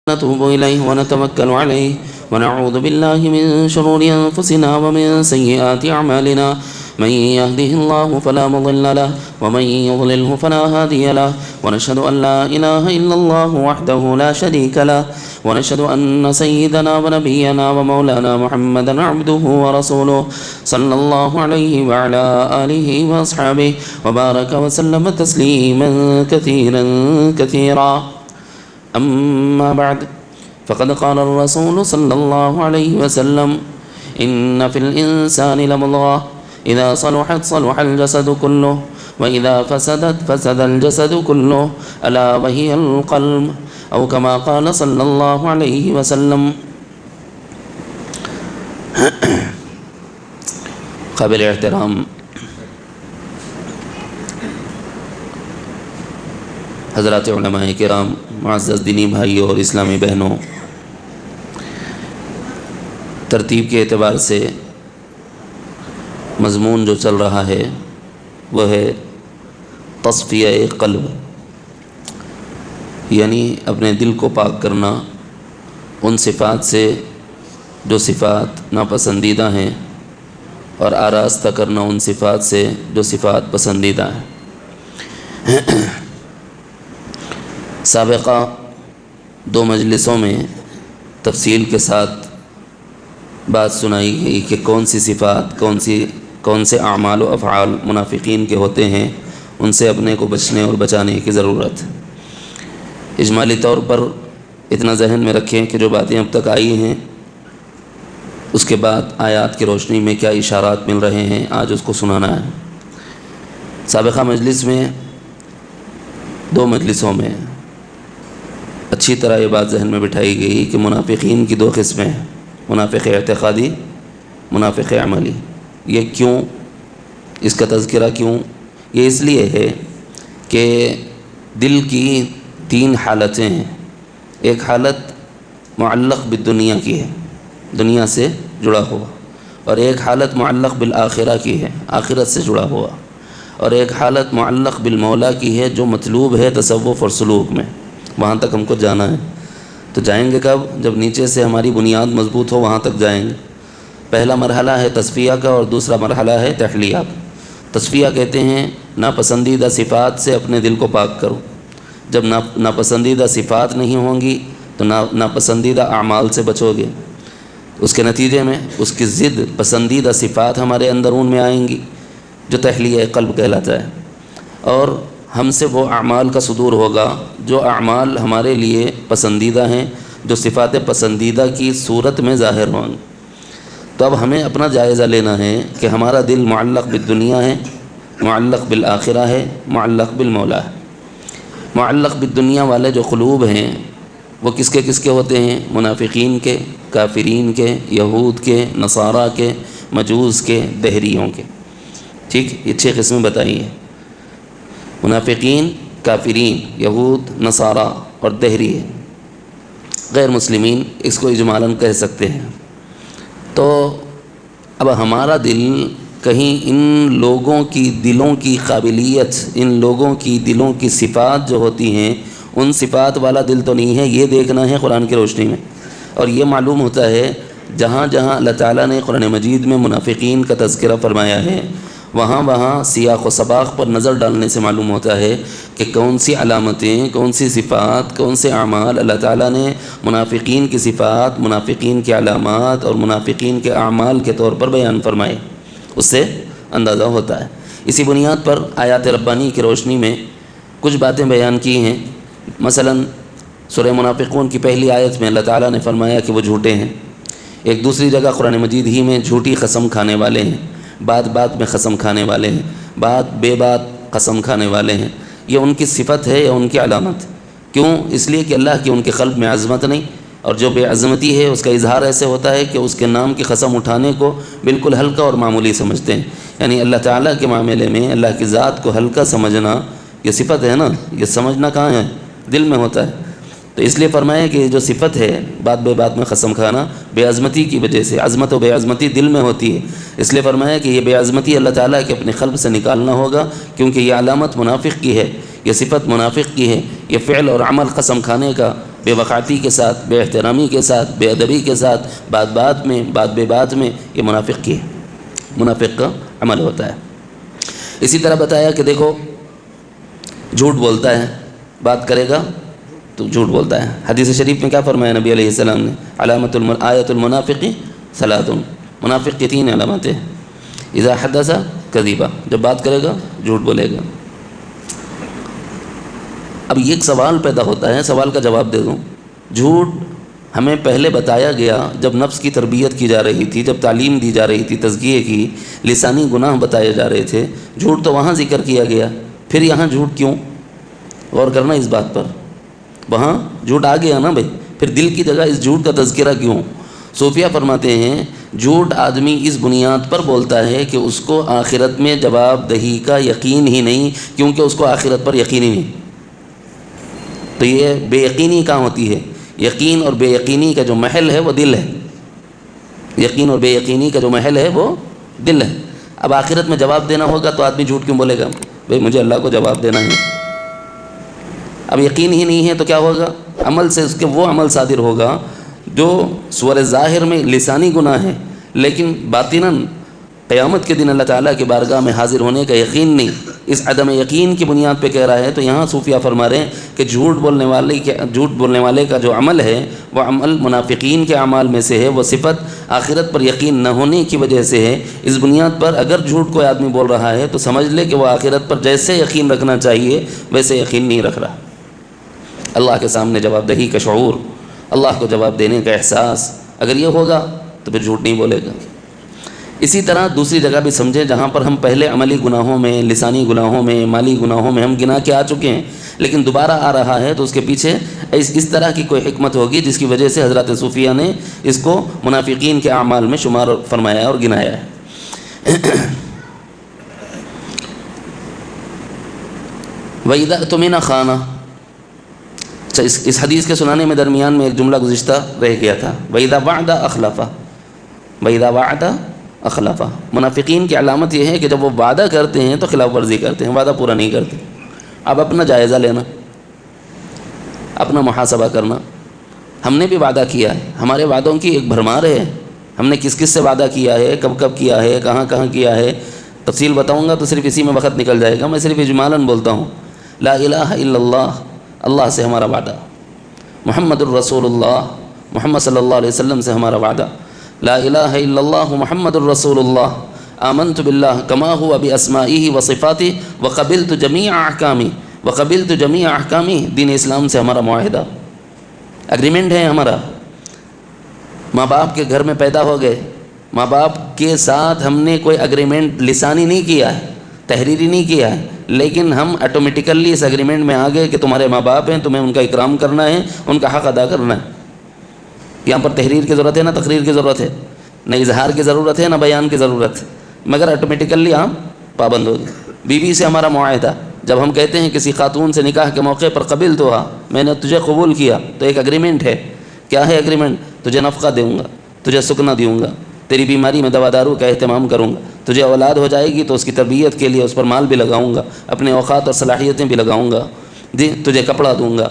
نتوب إليه ونتوكل عليه ونعوذ بالله من شرور أنفسنا ومن سيئات أعمالنا من يهده الله فلا مضل له ومن يضلله فلا هادي له ونشهد أن لا إله إلا الله وحده لا شريك له ونشهد أن سيدنا ونبينا ومولانا محمدا عبده ورسوله صلى الله عليه وعلى آله وأصحابه وبارك وسلم تسليما كثيرا أما بعد فقد قال الرسول صلى الله عليه وسلم إن في الإنسان لمضغة إذا صلحت صلح الجسد كله وإذا فسدت فسد الجسد كله ألا وهي القلب أو كما قال صلى الله عليه وسلم. قابل احترام حضرات علماء کرام، معزز دینی بھائیوں اور اسلامی بہنوں، ترتیب کے اعتبار سے مضمون جو چل رہا ہے وہ ہے تصفیہ قلب، یعنی اپنے دل کو پاک کرنا ان صفات سے جو صفات ناپسندیدہ ہیں اور آراستہ کرنا ان صفات سے جو صفات پسندیدہ ہیں. سابقہ دو مجلسوں میں تفصیل کے ساتھ بات سنائی گئی کہ کون سی صفات کون سے اعمال و افعال منافقین کے ہوتے ہیں، ان سے اپنے کو بچنے اور بچانے کی ضرورت. اجمالی طور پر اتنا ذہن میں رکھیں کہ جو باتیں اب تک آئی ہیں اس کے بعد آیات کی روشنی میں کیا اشارات مل رہے ہیں، آج اس کو سنانا ہے. سابقہ مجلس میں دو مجلسوں میں اچھی طرح یہ بات ذہن میں بٹھائی گئی کہ منافقین کی دو قسمیں ہیں، منافق اعتقادی، منافق عملی. یہ کیوں، اس کا تذکرہ کیوں؟ یہ اس لیے ہے کہ دل کی تین حالتیں ہیں. ایک حالت معلق بالدنیا کی ہے، دنیا سے جڑا ہوا، اور ایک حالت معلق بالآخرہ کی ہے، آخرت سے جڑا ہوا، اور ایک حالت معلق بالمولا کی ہے جو مطلوب ہے تصوف اور سلوک میں. وہاں تک ہم کو جانا ہے. تو جائیں گے کب؟ جب نیچے سے ہماری بنیاد مضبوط ہو، وہاں تک جائیں گے. پہلا مرحلہ ہے تصفیہ کا اور دوسرا مرحلہ ہے تحلیہ کا. تصفیہ کہتے ہیں ناپسندیدہ صفات سے اپنے دل کو پاک کرو. جب ناپسندیدہ صفات نہیں ہوں گی تو ناپسندیدہ اعمال سے بچو گے. اس کے نتیجے میں اس کی ضد پسندیدہ صفات ہمارے اندرون میں آئیں گی جو تحلیہ قلب کہلاتا ہے، اور ہم سے وہ اعمال کا صدور ہوگا جو اعمال ہمارے لیے پسندیدہ ہیں، جو صفات پسندیدہ کی صورت میں ظاہر ہوں گے. تو اب ہمیں اپنا جائزہ لینا ہے کہ ہمارا دل معلق بالدنیا ہے، معلق بالآخرہ ہے، معلق بالمولا ہے. معلق بالدنیا والے جو قلوب ہیں وہ کس کے ہوتے ہیں؟ منافقین کے، کافرین کے، یہود کے، نصارہ کے، مجوس کے، دہریوں کے. ٹھیک، یہ 6 قسمیں بتائی ہیں. منافقین، کافرین، یہود، نصارہ اور دہری ہے. غیر مسلمین اس کو اجمالاً کہہ سکتے ہیں. تو اب ہمارا دل کہیں ان لوگوں کی دلوں کی قابلیت، ان لوگوں کی دلوں کی صفات جو ہوتی ہیں ان صفات والا دل تو نہیں ہے. یہ دیکھنا ہے قرآن کی روشنی میں. اور یہ معلوم ہوتا ہے جہاں جہاں اللہ تعالیٰ نے قرآن مجید میں منافقین کا تذکرہ فرمایا ہے، وہاں سیاق و سباق پر نظر ڈالنے سے معلوم ہوتا ہے کہ کون سی علامتیں، کون سی صفات، کون سے اعمال اللہ تعالیٰ نے منافقین کی صفات، منافقین کی علامات اور منافقین کے اعمال کے طور پر بیان فرمائے. اس سے اندازہ ہوتا ہے. اسی بنیاد پر آیات ربانی کی روشنی میں کچھ باتیں بیان کی ہیں. مثلا سورہ منافقون کی پہلی آیت میں اللہ تعالیٰ نے فرمایا کہ وہ جھوٹے ہیں. ایک دوسری جگہ قرآن مجید ہی میں جھوٹی قسم کھانے والے ہیں، بات میں قسم کھانے والے ہیں، بے بات قسم کھانے والے ہیں. یہ ان کی صفت ہے یا ان کی علامت؟ کیوں؟ اس لیے کہ اللہ کی ان کے قلب میں عظمت نہیں، اور جو بے عظمتی ہے اس کا اظہار ایسے ہوتا ہے کہ اس کے نام کی قسم اٹھانے کو بالکل ہلکا اور معمولی سمجھتے ہیں. یعنی اللہ تعالیٰ کے معاملے میں اللہ کی ذات کو ہلکا سمجھنا یہ صفت ہے نا، یہ سمجھنا کہاں ہے؟ دل میں ہوتا ہے. تو اس لیے فرمایا کہ جو صفت ہے بے بات میں قسم کھانا، بے عظمتی کی وجہ سے، عظمت و بے عظمتی دل میں ہوتی ہے. اس لیے فرمایا کہ یہ بے عظمتی اللہ تعالیٰ کے اپنے قلب سے نکالنا ہوگا، کیونکہ یہ علامت منافق کی ہے، یہ صفت منافق کی ہے. یہ فعل اور عمل قسم کھانے کا بے وقعتی کے ساتھ، بے احترامی کے ساتھ، بے ادبی کے ساتھ، بات میں، بات بے بات میں، یہ منافق کا عمل ہوتا ہے۔ اسی طرح بتایا کہ دیکھو جھوٹ بولتا ہے، بات کرے گا تو جھوٹ بولتا ہے۔ حدیث شریف میں کیا فرمایا نبی علیہ السلام نے؟ آیت المنافق ثلاث، منافق کی 3 علامتیں، اذا حدث کذب، جب بات کرے گا جھوٹ بولے گا۔ اب یہ ایک سوال پیدا ہوتا ہے، سوال کا جواب دے دوں۔ جھوٹ ہمیں پہلے بتایا گیا جب نفس کی تربیت کی جا رہی تھی، جب تعلیم دی جا رہی تھی تزکیے کی، لسانی گناہ بتائے جا رہے تھے، جھوٹ تو وہاں ذکر کیا گیا، پھر یہاں جھوٹ کیوں؟ غور کرنا اس بات پر، وہاں جھوٹ آ گیا نا بھائی، پھر دل کی جگہ اس جھوٹ کا تذکرہ کیوں؟ صوفیہ فرماتے ہیں جھوٹ آدمی اس بنیاد پر بولتا ہے کہ اس کو آخرت میں جواب دہی کا یقین ہی نہیں، کیونکہ اس کو آخرت پر یقین ہی نہیں۔ تو یہ بے یقینی کہاں ہوتی ہے؟ یقین اور بے یقینی کا جو محل ہے وہ دل ہے، یقین اور بے یقینی کا جو محل ہے وہ دل ہے۔ اب آخرت میں جواب دینا ہوگا تو آدمی جھوٹ کیوں بولے گا؟ بھئی مجھے اللہ کو جواب دینا ہے۔ اب یقین ہی نہیں ہے تو کیا ہوگا؟ عمل سے اس کے وہ عمل صادر ہوگا جو صور ظاہر میں لسانی گناہ ہے، لیکن باطناً قیامت کے دن اللہ تعالیٰ کی بارگاہ میں حاضر ہونے کا یقین نہیں، اس عدم یقین کی بنیاد پہ کہہ رہا ہے۔ تو یہاں صوفیہ فرما رہے ہیں کہ جھوٹ بولنے والے کا جو عمل ہے وہ عمل منافقین کے اعمال میں سے ہے، وہ صفت آخرت پر یقین نہ ہونے کی وجہ سے ہے۔ اس بنیاد پر اگر جھوٹ کوئی آدمی بول رہا ہے تو سمجھ لے کہ وہ آخرت پر جیسے یقین رکھنا چاہیے ویسے یقین نہیں رکھ رہا۔ اللہ کے سامنے جواب دہی کا شعور، اللہ کو جواب دینے کا احساس اگر یہ ہوگا تو پھر جھوٹ نہیں بولے گا۔ اسی طرح دوسری جگہ بھی سمجھیں جہاں پر ہم پہلے عملی گناہوں میں، لسانی گناہوں میں، مالی گناہوں میں ہم گنا کے آ چکے ہیں، لیکن دوبارہ آ رہا ہے تو اس کے پیچھے اس طرح کی کوئی حکمت ہوگی جس کی وجہ سے حضرات صوفیہ نے اس کو منافقین کے اعمال میں شمار فرمایا اور گنایا ہے۔ وَإِذَا اؤْتُمِنَ خَانَ، اس حدیث کے سنانے میں درمیان میں ایک جملہ گزشتہ رہ گیا تھا، وَإِذَا وَعْدَ أَخْلَفَ، وَإِذَا وَعْدَ أَخْلَفَ۔ منافقین کی علامت یہ ہے کہ جب وہ وعدہ کرتے ہیں تو خلاف ورزی کرتے ہیں، وعدہ پورا نہیں کرتے۔ اب اپنا جائزہ لینا، اپنا محاسبہ کرنا، ہم نے بھی وعدہ کیا ہے، ہمارے وعدوں کی ایک بھرمار ہے، ہم نے کس کس سے وعدہ کیا ہے، کب کب کیا ہے، کہاں کہاں کیا ہے، تفصیل بتاؤں گا تو صرف اسی میں وقت نکل جائے گا، میں صرف اجمالاً بولتا ہوں۔ لا الہ الا اللہ، اللہ سے ہمارا وعدہ، محمد الرسول اللہ، محمد صلی اللہ علیہ وسلم سے ہمارا وعدہ، لا الہ الا اللہ محمد الرسول اللہ، آمنت باللہ کما ہوا باسمائہ وصفاتہ وقبلت جمیع احکامی، دین اسلام سے ہمارا معاہدہ، اگریمنٹ ہے ہمارا۔ ماں باپ کے گھر میں پیدا ہو گئے، ماں باپ کے ساتھ ہم نے کوئی اگریمنٹ لسانی نہیں کیا ہے، تحریری نہیں کیا ہے، لیکن ہم آٹومیٹیکلی اس اگریمنٹ میں آ گئے کہ تمہارے ماں باپ ہیں، تمہیں ان کا اکرام کرنا ہے، ان کا حق ادا کرنا ہے۔ یہاں پر تحریر کی ضرورت ہے نہ تقریر کی ضرورت ہے، نہ اظہار کی ضرورت ہے نہ بیان کی ضرورت ہے، مگر آٹومیٹیکلی ہم پابند ہو گئے۔ بیوی سے ہمارا معاہدہ، جب ہم کہتے ہیں کسی خاتون سے نکاح کے موقع پر قبل تو میں نے تجھے قبول کیا، تو ایک اگریمنٹ ہے۔ کیا ہے اگریمنٹ؟ تجھے نفقہ دوں گا، تجھے سکنا دوں گا، تیری بیماری میں دوا دارو کا اہتمام کروں گا، تجھے اولاد ہو جائے گی تو اس کی تربیت کے لیے اس پر مال بھی لگاؤں گا، اپنے اوقات اور صلاحیتیں بھی لگاؤں گا، تجھے کپڑا دوں گا،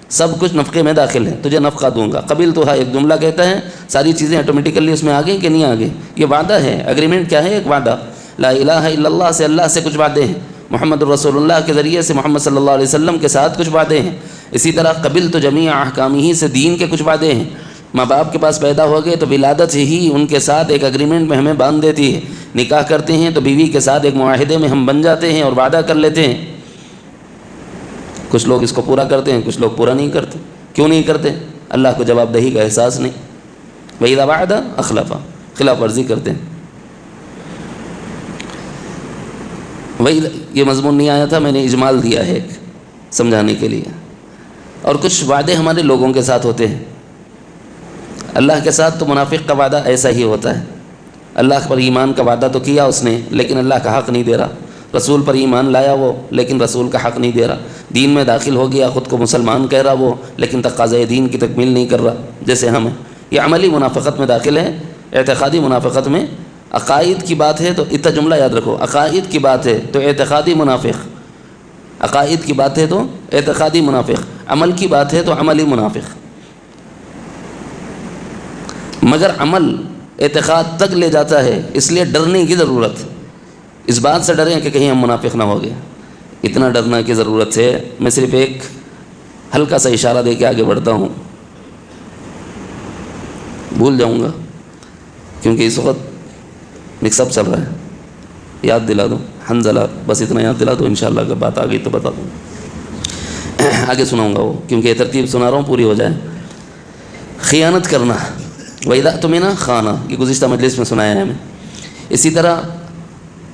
سب کچھ نفقے میں داخل ہے، تجھے نفقہ دوں گا۔ قبل تو ایک جملہ کہتا ہے، ساری چیزیں آٹومیٹیکلی اس میں آ گئی کہ نہیں آ گئی؟ یہ وعدہ ہے، اگریمنٹ کیا ہے؟ ایک وعدہ۔ لا الہ الا اللہ سے اللہ سے کچھ وعدے ہیں، محمد الرسول اللہ کے ذریعے سے محمد صلی اللہ علیہ وسلم کے ساتھ کچھ وعدے ہیں، اسی طرح قبل تو جمیع احکامہ سے دین کے کچھ وعدے ہیں۔ ماں باپ کے پاس پیدا ہو گئے تو ولادت ہی ان کے ساتھ ایک اگریمنٹ میں ہمیں باندھ دیتی ہے، نکاح کرتے ہیں تو بیوی کے ساتھ ایک معاہدے میں ہم بن جاتے ہیں اور وعدہ کر لیتے ہیں۔ کچھ لوگ اس کو پورا کرتے ہیں، کچھ لوگ پورا نہیں کرتے۔ کیوں نہیں کرتے؟ اللہ کو جواب دہی کا احساس نہیں۔ وَإِذَا وَعَدَ أَخْلَفَ، خلاف ورزی کرتے ہیں۔ یہ مضمون نہیں آیا تھا، میں نے اجمال دیا ہے ایک سمجھانے کے لیے۔ اور کچھ وعدے ہمارے لوگوں کے ساتھ ہوتے ہیں، اللہ کے ساتھ تو منافق کا وعدہ ایسا ہی ہوتا ہے، اللہ پر ایمان کا وعدہ تو کیا اس نے لیکن اللہ کا حق نہیں دے رہا، رسول پر ایمان لایا وہ لیکن رسول کا حق نہیں دے رہا، دین میں داخل ہو گیا، خود کو مسلمان کہہ رہا وہ لیکن تقاضۂ دین کی تکمیل نہیں کر رہا جیسے ہمیں۔ یہ عملی منافقت میں داخل ہے۔ اعتقادی منافقت میں عقائد کی بات ہے تو اتنا جملہ یاد رکھو، عقائد کی بات ہے تو اعتقادی منافق، عقائد کی بات ہے تو اعتقادی منافق، عمل کی بات ہے تو عملی منافق۔ مگر عمل اعتقاد تک لے جاتا ہے، اس لیے ڈرنے کی ضرورت، اس بات سے ڈریں کہ کہیں ہم منافق نہ ہو گئے، اتنا ڈرنا کی ضرورت ہے۔ میں صرف ایک ہلکا سا اشارہ دے کے آگے بڑھتا ہوں، بھول جاؤں گا کیونکہ اس وقت مکس اپ چل رہا ہے، یاد دلا دو حنزلہ، بس اتنا یاد دلا دو، انشاءاللہ اگر بات آ گئی تو بتا دوں، آگے سناؤں گا وہ، کیونکہ یہ ترتیب سنا رہا ہوں پوری ہو جائے۔ خیانت کرنا، وَإِذَا اؤْتُمِنَ خَانَ، یہ گزشتہ مجلس میں سنایا ہے ہمیں۔ اسی طرح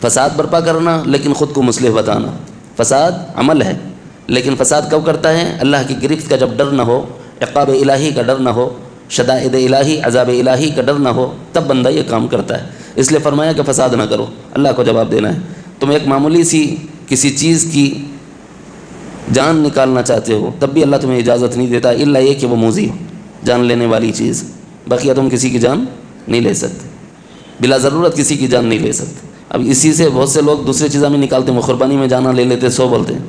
فساد برپا کرنا لیکن خود کو مصلح بتانا، فساد عمل ہے لیکن فساد کب کرتا ہے؟ اللہ کی گرفت کا جب ڈر نہ ہو، عقاب الہی کا ڈر نہ ہو، شدائد الہی عذاب الہی کا ڈر نہ ہو، تب بندہ یہ کام کرتا ہے۔ اس لیے فرمایا کہ فساد نہ کرو، اللہ کو جواب دینا ہے۔ تم ایک معمولی سی کسی چیز کی جان نکالنا چاہتے ہو تب بھی اللہ تمہیں اجازت نہیں دیتا، الا یہ کہ وہ موذی ہو، جان لینے والی چیز، بقیہ تم کسی کی جان نہیں لے سکتے، بلا ضرورت کسی کی جان نہیں لے سکتے۔ اب اسی سے بہت سے لوگ دوسری چیزیں میں نکالتے ہیں، وہ قربانی میں جانا لے لیتے، سو بولتے ہیں،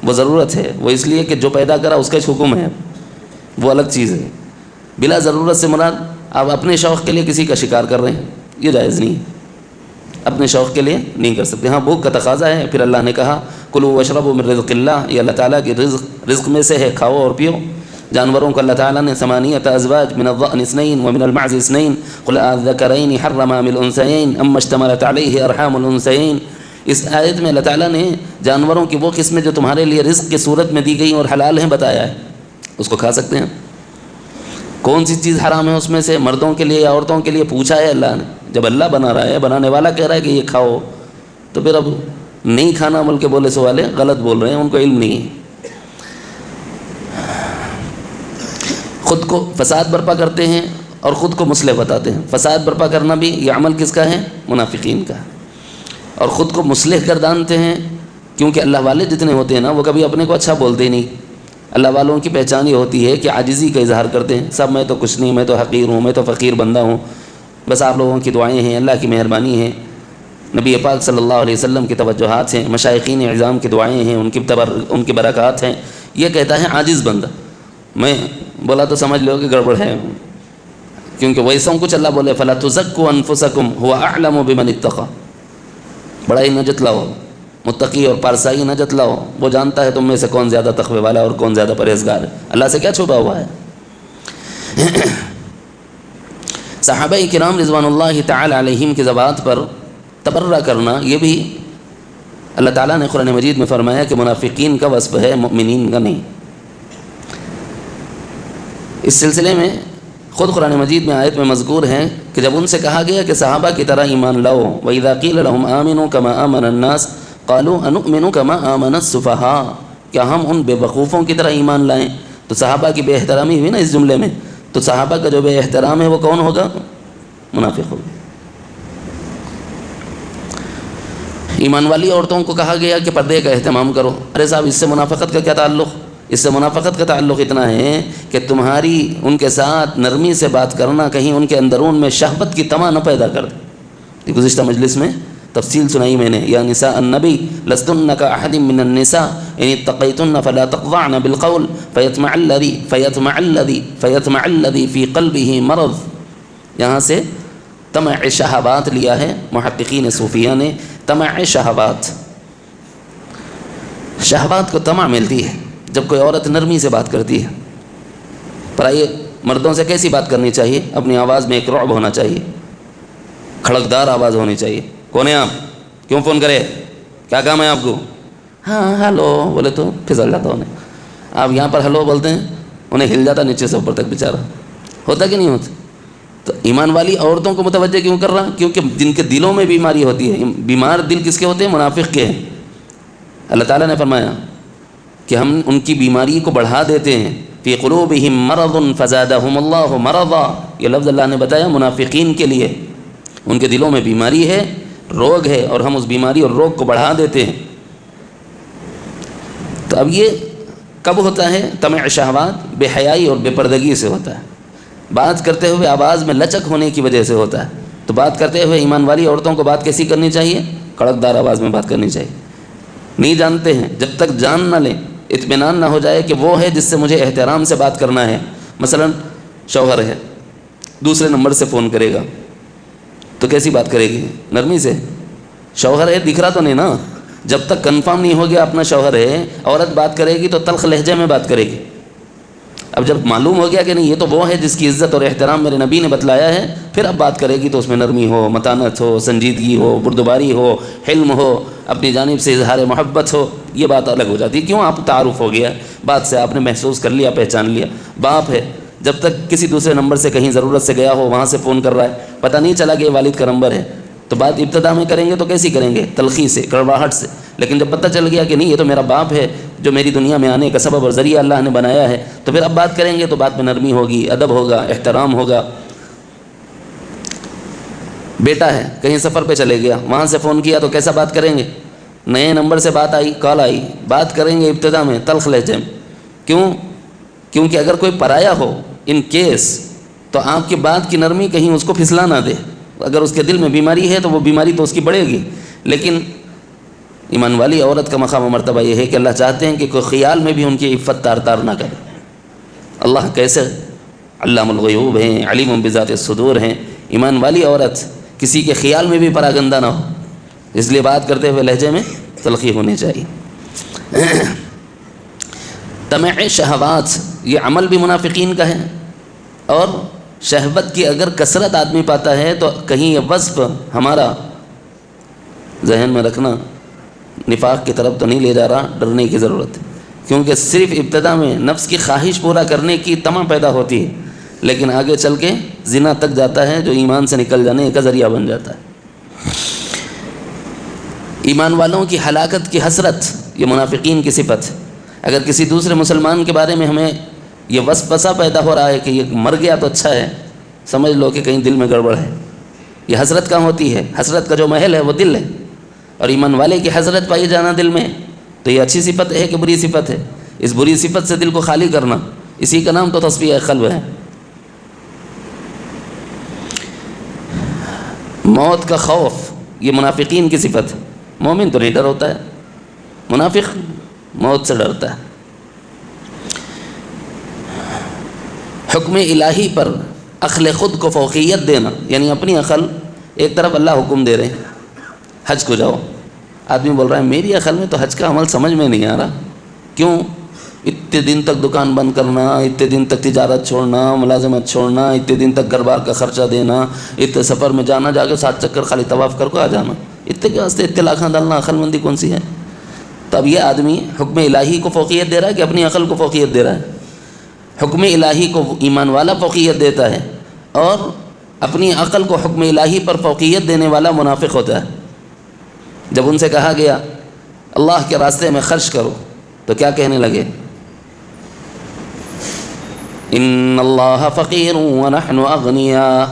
وہ ضرورت ہے، وہ اس لیے کہ جو پیدا کرا اس کا حکم ہے، وہ الگ چیز ہے۔ بلا ضرورت سے مراد آپ اپنے شوق کے لیے کسی کا شکار کر رہے ہیں، یہ جائز نہیں ہے، اپنے شوق کے لیے نہیں کر سکتے۔ ہاں بھوک کا تقاضا ہے، پھر اللہ نے کہا کلوا واشربوا من رزق اللہ، یہ اللہ تعالیٰ کی رزق میں سے ہے، کھاؤ اور پیو۔ جانوروں کو اللہ تعالیٰ نے ثمانیۃ ازواج من الضأن اثنین ومن المعز اثنین قل اذکرین حرم ام الانثیین اما اشتملت علیہ ارحام الانثیین۔ اس آیت میں اللہ تعالیٰ نے جانوروں کی وہ قسمیں جو تمہارے لیے رزق کی صورت میں دی گئی اور حلال ہیں بتایا ہے، اس کو کھا سکتے ہیں۔ کون سی چیز حرام ہے اس میں سے، مردوں کے لیے یا عورتوں کے لیے پوچھا ہے اللہ نے؟ جب اللہ بنا رہا ہے، بنانے والا کہہ رہا ہے کہ یہ کھاؤ، تو پھر اب نہیں کھانا بلکہ بولے سو والے غلط بول رہے ہیں، ان کو علم نہیں ہے۔ خود کو فساد برپا کرتے ہیں اور خود کو مصلح بتاتے ہیں۔ فساد برپا کرنا بھی یہ عمل کس کا ہے؟ منافقین کا ہے۔ اور خود کو مصلح گردانتے ہیں، کیونکہ اللہ والے جتنے ہوتے ہیں نا وہ کبھی اپنے کو اچھا بولتے ہی نہیں۔ اللہ والوں کی پہچان یہ ہوتی ہے کہ عاجزی کا اظہار کرتے ہیں، سب میں تو کچھ نہیں، میں تو حقیر ہوں، میں تو فقیر بندہ ہوں، بس آپ لوگوں کی دعائیں ہیں، اللہ کی مہربانی ہے، نبی پاک صلی اللہ علیہ وسلم کی توجہات ہیں، مشائخین اعظام کی دعائیں ہیں، ان کی برکات ہیں۔ یہ کہتا ہے عاجز بندہ، میں بولا تو سمجھ لو کہ گڑبڑ ہے، کیونکہ ویسا کچھ اللہ بولے فلا تزکوا انفسکم هو اعلم بمن اتقى، بڑائی نہ جتلاؤ، متقی اور پارسائی نہ جتلاؤ، وہ جانتا ہے تم میں سے کون زیادہ تقوی والا اور کون زیادہ پرہیزگار ہے، اللہ سے کیا چھپا ہوا ہے۔ صحابہ کرام رضوان اللہ تعالی علیہم کی ذوات پر تبرہ کرنا، یہ بھی اللہ تعالیٰ نے قرآن مجید میں فرمایا کہ منافقین کا وصف ہے، مؤمنین کا نہیں۔ اس سلسلے میں خود قرآن مجید میں آیت میں مذکور ہیں کہ جب ان سے کہا گیا کہ صحابہ کی طرح ایمان لاؤ، وَإِذَا قِيلَ لَهُمْ آمِنُوا كَمَا آمَنَ النَّاسِ قَالُوا أَنُؤْمِنُ كَمَا آمَنَ السُّفَهَاءُ، کیا ہم ان بے وقوفوں کی طرح ایمان لائیں؟ تو صحابہ کی بے احترامی ہوئی نا اس جملے میں، تو صحابہ کا جو بے احترام ہے وہ کون ہوگا؟ منافق ہوگا۔ ایمان والی عورتوں کو کہا گیا کہ پردے کا اہتمام کرو، ارے صاحب اس سے منافقت کا کیا تعلق؟ اس سے منافقت کا تعلق اتنا ہے کہ تمہاری ان کے ساتھ نرمی سے بات کرنا کہیں ان کے اندرون میں شہوت کی تما نہ پیدا کر دے۔ گزشتہ مجلس میں تفصیل سنائی میں نے، یا نساء النبی لستن کاحد من النساء ان اتقیتن فلا تخضعن بالقول فیطمع الذی فی قلبہ مرض۔ یہاں سے طمع شہوات لیا ہے محققین صوفیہ نے، طمع شہوات، شہوات کو طمع ملتی ہے جب کوئی عورت نرمی سے بات کرتی ہے۔ پر آئیے مردوں سے کیسی بات کرنی چاہیے؟ اپنی آواز میں ایک رعب ہونا چاہیے، کھڑکدار آواز ہونی چاہیے۔ کون ہیں آپ؟ کیوں فون کرے؟ کیا کام ہے آپ کو؟ ہاں ہلو بولے تو پھسل جاتا انہیں۔ آپ یہاں پر ہلو بولتے ہیں، انہیں ہل جاتا نیچے سے اوپر تک بیچارہ، ہوتا کہ نہیں ہوتا؟ تو ایمان والی عورتوں کو متوجہ کیوں کر رہا؟ کیونکہ جن کے دلوں میں بیماری ہوتی ہے، بیمار دل کس کے ہوتے ہیں؟ منافق کے ہیں۔ اللہ تعالیٰ نے فرمایا کہ ہم ان کی بیماری کو بڑھا دیتے ہیں، فی قلوبہم مرض فزادہم اللہ مرضا، یہ لفظ اللہ نے بتایا منافقین کے لیے، ان کے دلوں میں بیماری ہے، روگ ہے، اور ہم اس بیماری اور روگ کو بڑھا دیتے ہیں۔ تو اب یہ کب ہوتا ہے؟ طمع شہوات بے حیائی اور بے پردگی سے ہوتا ہے، بات کرتے ہوئے آواز میں لچک ہونے کی وجہ سے ہوتا ہے۔ تو بات کرتے ہوئے ایمان والی عورتوں کو بات کیسی کرنی چاہیے؟ کڑکدار آواز میں بات کرنی چاہیے۔ نہیں جانتے ہیں، جب تک جان نہ لیں، اطمینان نہ ہو جائے کہ وہ ہے جس سے مجھے احترام سے بات کرنا ہے۔ مثلا شوہر ہے، دوسرے نمبر سے فون کرے گا تو کیسی بات کرے گی؟ نرمی سے. شوہر ہے دکھ رہا تو نہیں نا. جب تک کنفرم نہیں ہو گیا اپنا شوہر ہے، عورت بات کرے گی تو تلخ لہجے میں بات کرے گی. اب جب معلوم ہو گیا کہ نہیں یہ تو وہ ہے جس کی عزت اور احترام میرے نبی نے بتلایا ہے، پھر اب بات کرے گی تو اس میں نرمی ہو، متانت ہو، سنجیدگی ہو، بردباری ہو، حلم ہو، اپنی جانب سے اظہار محبت ہو. یہ بات الگ ہو جاتی ہے. کیوں؟ آپ تعارف ہو گیا، بات سے آپ نے محسوس کر لیا، پہچان لیا. باپ ہے جب تک کسی دوسرے نمبر سے کہیں ضرورت سے گیا ہو وہاں سے فون کر رہا ہے، پتہ نہیں چلا کہ یہ والد کا نمبر ہے، تو بات ابتدا میں کریں گے تو کیسی کریں گے؟ تلخی سے، کڑواہٹ سے. لیکن جب پتہ چل گیا کہ نہیں یہ تو میرا باپ ہے جو میری دنیا میں آنے کا سبب اور ذریعہ اللہ نے بنایا ہے، تو پھر اب بات کریں گے تو بات میں نرمی ہوگی، ادب ہوگا، احترام ہوگا. بیٹا ہے کہیں سفر پہ چلے گیا، وہاں سے فون کیا تو کیسا بات کریں گے؟ نئے نمبر سے بات آئی، کال آئی، بات کریں گے ابتدا میں تلخ لہجے میں. کیوں؟ کیونکہ اگر کوئی پرایا ہو ان کیس تو آپ کی بات کی نرمی کہیں اس کو پھسلا نہ دے. اگر اس کے دل میں بیماری ہے تو وہ بیماری تو اس کی بڑھے گی. لیکن ایمان والی عورت کا مقام و مرتبہ یہ ہے کہ اللہ چاہتے ہیں کہ کوئی خیال میں بھی ان کی عفت تار تار نہ کرے. اللہ کیسے علام الغیوب ہیں، علیم بذات الصدور ہیں. ایمان والی عورت کسی کے خیال میں بھی پراگندہ نہ ہو، اس لیے بات کرتے ہوئے لہجے میں تلخی ہونی چاہیے. طمع شہوات یہ عمل بھی منافقین کا ہے. اور شہوت کی اگر کثرت آدمی پاتا ہے تو کہیں یہ وصف ہمارا ذہن میں رکھنا نفاق کی طرف تو نہیں لے جا رہا، ڈرنے کی ضرورت ہے. کیونکہ صرف ابتدا میں نفس کی خواہش پورا کرنے کی طمع پیدا ہوتی ہے، لیکن آگے چل کے زنا تک جاتا ہے جو ایمان سے نکل جانے کا ذریعہ بن جاتا ہے. ایمان والوں کی ہلاکت کی حسرت یہ منافقین کی صفت ہے. اگر کسی دوسرے مسلمان کے بارے میں ہمیں یہ وسوسہ پیدا ہو رہا ہے کہ یہ مر گیا تو اچھا ہے، سمجھ لو کہ کہیں دل میں گڑبڑ ہے. یہ حسرت کہاں ہوتی ہے؟ حسرت کا جو محل ہے وہ دل ہے، اور ایمان والے کی حسرت پائی جانا دل میں، تو یہ اچھی صفت ہے کہ بری صفت ہے؟ اس بری صفت سے دل کو خالی کرنا، اسی کا نام تو تصفیہ قلب ہے. موت کا خوف یہ منافقین کی صفت ہے. مومن تو نہیں ڈر ہوتا ہے، منافق موت سے ڈرتا ہے. حکم الہی پر عقل خود کو فوقیت دینا، یعنی اپنی عقل ایک طرف اللہ حکم دے رہے ہیں حج کو جاؤ، آدمی بول رہا ہے میری عقل میں تو حج کا عمل سمجھ میں نہیں آ رہا. کیوں؟ اتنے دن تک دکان بند کرنا، اتنے دن تک تجارت چھوڑنا، ملازمت چھوڑنا، اتنے دن تک گھر بار کا خرچہ دینا، اتنے سفر میں جانا، جا کے 7 چکر خالی طواف کر کو آ جانا، اتنے کے واسطے اتنے لاکھاں ڈالنا، عقل مندی کون سی ہے؟ تو اب یہ آدمی حکم الہی کو فوقیت دے رہا ہے کہ اپنی عقل کو فوقیت دے رہا ہے؟ حکم الہی کو ایمان والا فوقیت دیتا ہے، اور اپنی عقل کو حکم الہی پر فوقیت دینے والا منافق ہوتا ہے. جب ان سے کہا گیا اللہ کے راستے میں خرچ کرو تو کیا کہنے لگے؟ ان اللہ فقیر ونحن اغنیاء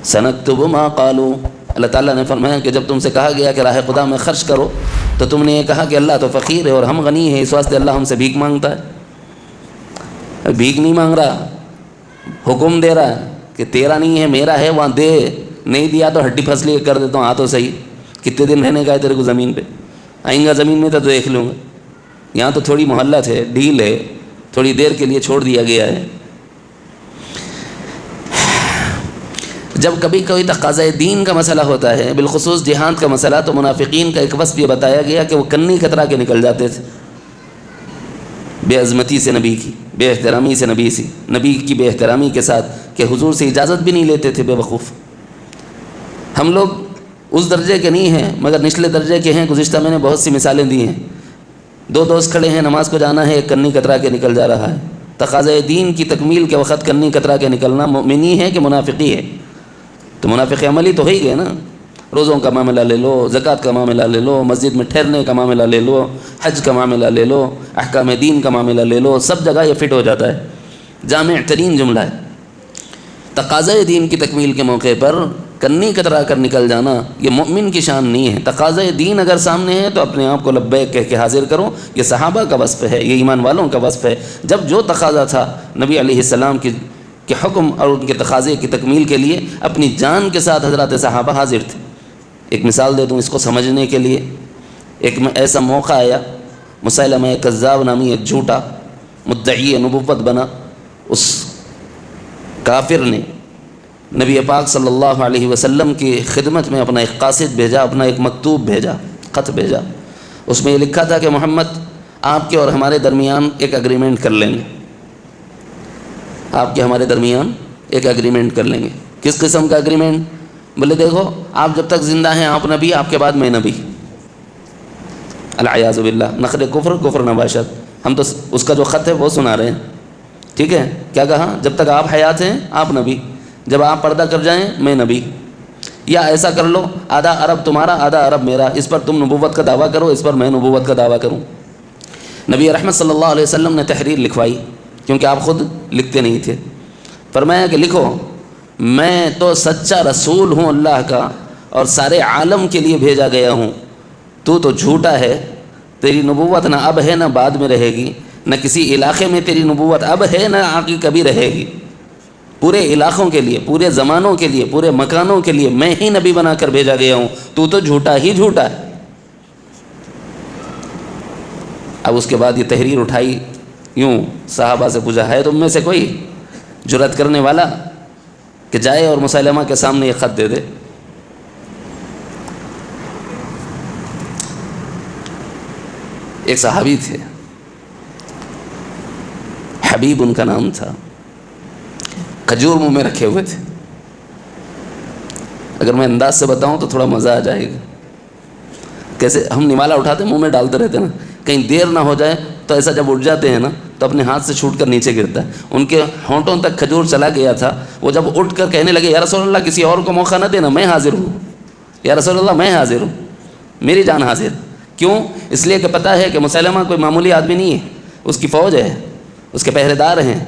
سنکتب ما قالوا. اللہ تعالیٰ نے فرمایا کہ جب تم سے کہا گیا کہ راہ خدا میں خرچ کرو تو تم نے یہ کہا کہ اللہ تو فقیر ہے اور ہم غنی ہیں، اس واسطے اللہ ہم سے بھیک مانگتا ہے. بھیک نہیں مانگ رہا، حکم دے رہا ہے کہ تیرا نہیں ہے میرا ہے، وہاں دے، نہیں دیا تو ہڈی پھسلی کر دیتا ہوں. آ تو صحیح، کتنے دن رہنے کا ہے تیرے کو زمین پہ؟ آئیں گا زمین میں تو دیکھ لوں گا. یہاں تو تھوڑی مہلت ہے، ڈھیل ہے، تھوڑی دیر کے لیے چھوڑ دیا گیا ہے. جب کبھی کوئی تقاضۂ دین کا مسئلہ ہوتا ہے، بالخصوص جہاد کا مسئلہ، تو منافقین کا ایک وصف یہ بتایا گیا کہ وہ کنی کترا کے نکل جاتے تھے. بے عظمتی سے نبی کی، بے احترامی سے نبی کی بے احترامی کے ساتھ کہ حضور سے اجازت بھی نہیں لیتے تھے. بے وقوف. ہم لوگ اس درجے کے نہیں ہیں مگر نچلے درجے کے ہیں. گزشتہ میں نے بہت سی مثالیں دی ہیں. 2 دوست کھڑے ہیں، نماز کو جانا ہے، ایک کنی کترا کے نکل جا رہا ہے. تقاضۂ دین کی تکمیل کے وقت کنی کترا کے نکلنا مومنی ہے کہ منافقی ہے؟ تو منافق عملی تو ہو ہی گئے نا. روزوں کا معاملہ لے لو، زکوٰۃ کا معاملہ لے لو، مسجد میں ٹھہرنے کا معاملہ لے لو، حج کا معاملہ لے لو، احکام دین کا معاملہ لے لو، سب جگہ یہ فٹ ہو جاتا ہے. جامع ترین جملہ ہے. تقاضۂ دین کی تکمیل کے موقع پر کنی کترا کر نکل جانا یہ مومن کی شان نہیں ہے. تقاضۂ دین اگر سامنے ہے تو اپنے آپ کو لبیک کہہ کے حاضر کرو. یہ صحابہ کا وصف ہے، یہ ایمان والوں کا وصف ہے. جب جو تقاضا تھا نبی علیہ السلام کے حکم اور ان کے تقاضے کی تکمیل کے لیے اپنی جان کے ساتھ حضرات صحابہ حاضر تھے. ایک مثال دے دوں اس کو سمجھنے کے لیے. ایک ایسا موقع آیا، مسیلمہ کذاب نامی ایک جھوٹا مدعی نبوت بنا. اس کافر نے نبی پاک صلی اللہ علیہ وسلم کی خدمت میں اپنا ایک قاصد بھیجا، اپنا ایک مکتوب بھیجا، خط بھیجا. اس میں یہ لکھا تھا کہ محمد آپ کے اور ہمارے درمیان ایک اگریمنٹ کر لیں گے، آپ کے ہمارے درمیان ایک اگریمنٹ کر لیں گے. کس قسم کا اگریمنٹ؟ بولے دیکھو آپ جب تک زندہ ہیں آپ نبی، آپ کے بعد میں نبی. العیاذ باللہ، نخر کفر نباشت. ہم تو اس کا جو خط ہے وہ سنا رہے ہیں. ٹھیک ہے، کیا کہا؟ جب تک آپ حیات ہیں آپ نبی، جب آپ پردہ کر جائیں میں نبی. یا ایسا کر لو آدھا عرب تمہارا آدھا عرب میرا، اس پر تم نبوت کا دعویٰ کرو، اس پر میں نبوت کا دعویٰ کروں. نبی رحمت صلی اللہ علیہ وسلم نے تحریر لکھوائی، کیونکہ آپ خود لکھتے نہیں تھے. فرمایا کہ لکھو میں تو سچا رسول ہوں اللہ کا اور سارے عالم کے لیے بھیجا گیا ہوں. تو جھوٹا ہے، تیری نبوت نہ اب ہے نہ بعد میں رہے گی، نہ کسی علاقے میں تیری نبوت اب ہے نہ آگے کبھی رہے گی. پورے علاقوں کے لیے، پورے زمانوں کے لیے، پورے مکانوں کے لیے میں ہی نبی بنا کر بھیجا گیا ہوں. تو جھوٹا ہی جھوٹا ہے. اب اس کے بعد یہ تحریر اٹھائی، یوں صحابہ سے پوچھا ہے تم میں سے کوئی جرأت کرنے والا کہ جائے اور مسلمہ کے سامنے یہ خط دے دے؟ ایک صحابی تھے، حبیب ان کا نام تھا، کھجور منہ میں رکھے ہوئے تھے. اگر میں انداز سے بتاؤں تو تھوڑا مزہ آ جائے گا. کیسے ہم نوالا اٹھاتے منہ میں ڈالتے رہتے نا، کہیں دیر نہ ہو جائے تو ایسا جب اٹھ جاتے ہیں نا تو اپنے ہاتھ سے چھوٹ کر نیچے گرتا ہے. ان کے ہونٹوں تک کھجور چلا گیا تھا. وہ جب اٹھ کر کہنے لگے یا رسول اللہ کسی اور کو موقع نہ دینا، میں حاضر ہوں. یا رسول اللہ میں حاضر ہوں، میری جان حاضر. کیوں؟ اس لیے کہ پتہ ہے کہ مسلمہ کوئی معمولی آدمی نہیں ہے، اس کی فوج ہے، اس کے پہرے دار ہیں،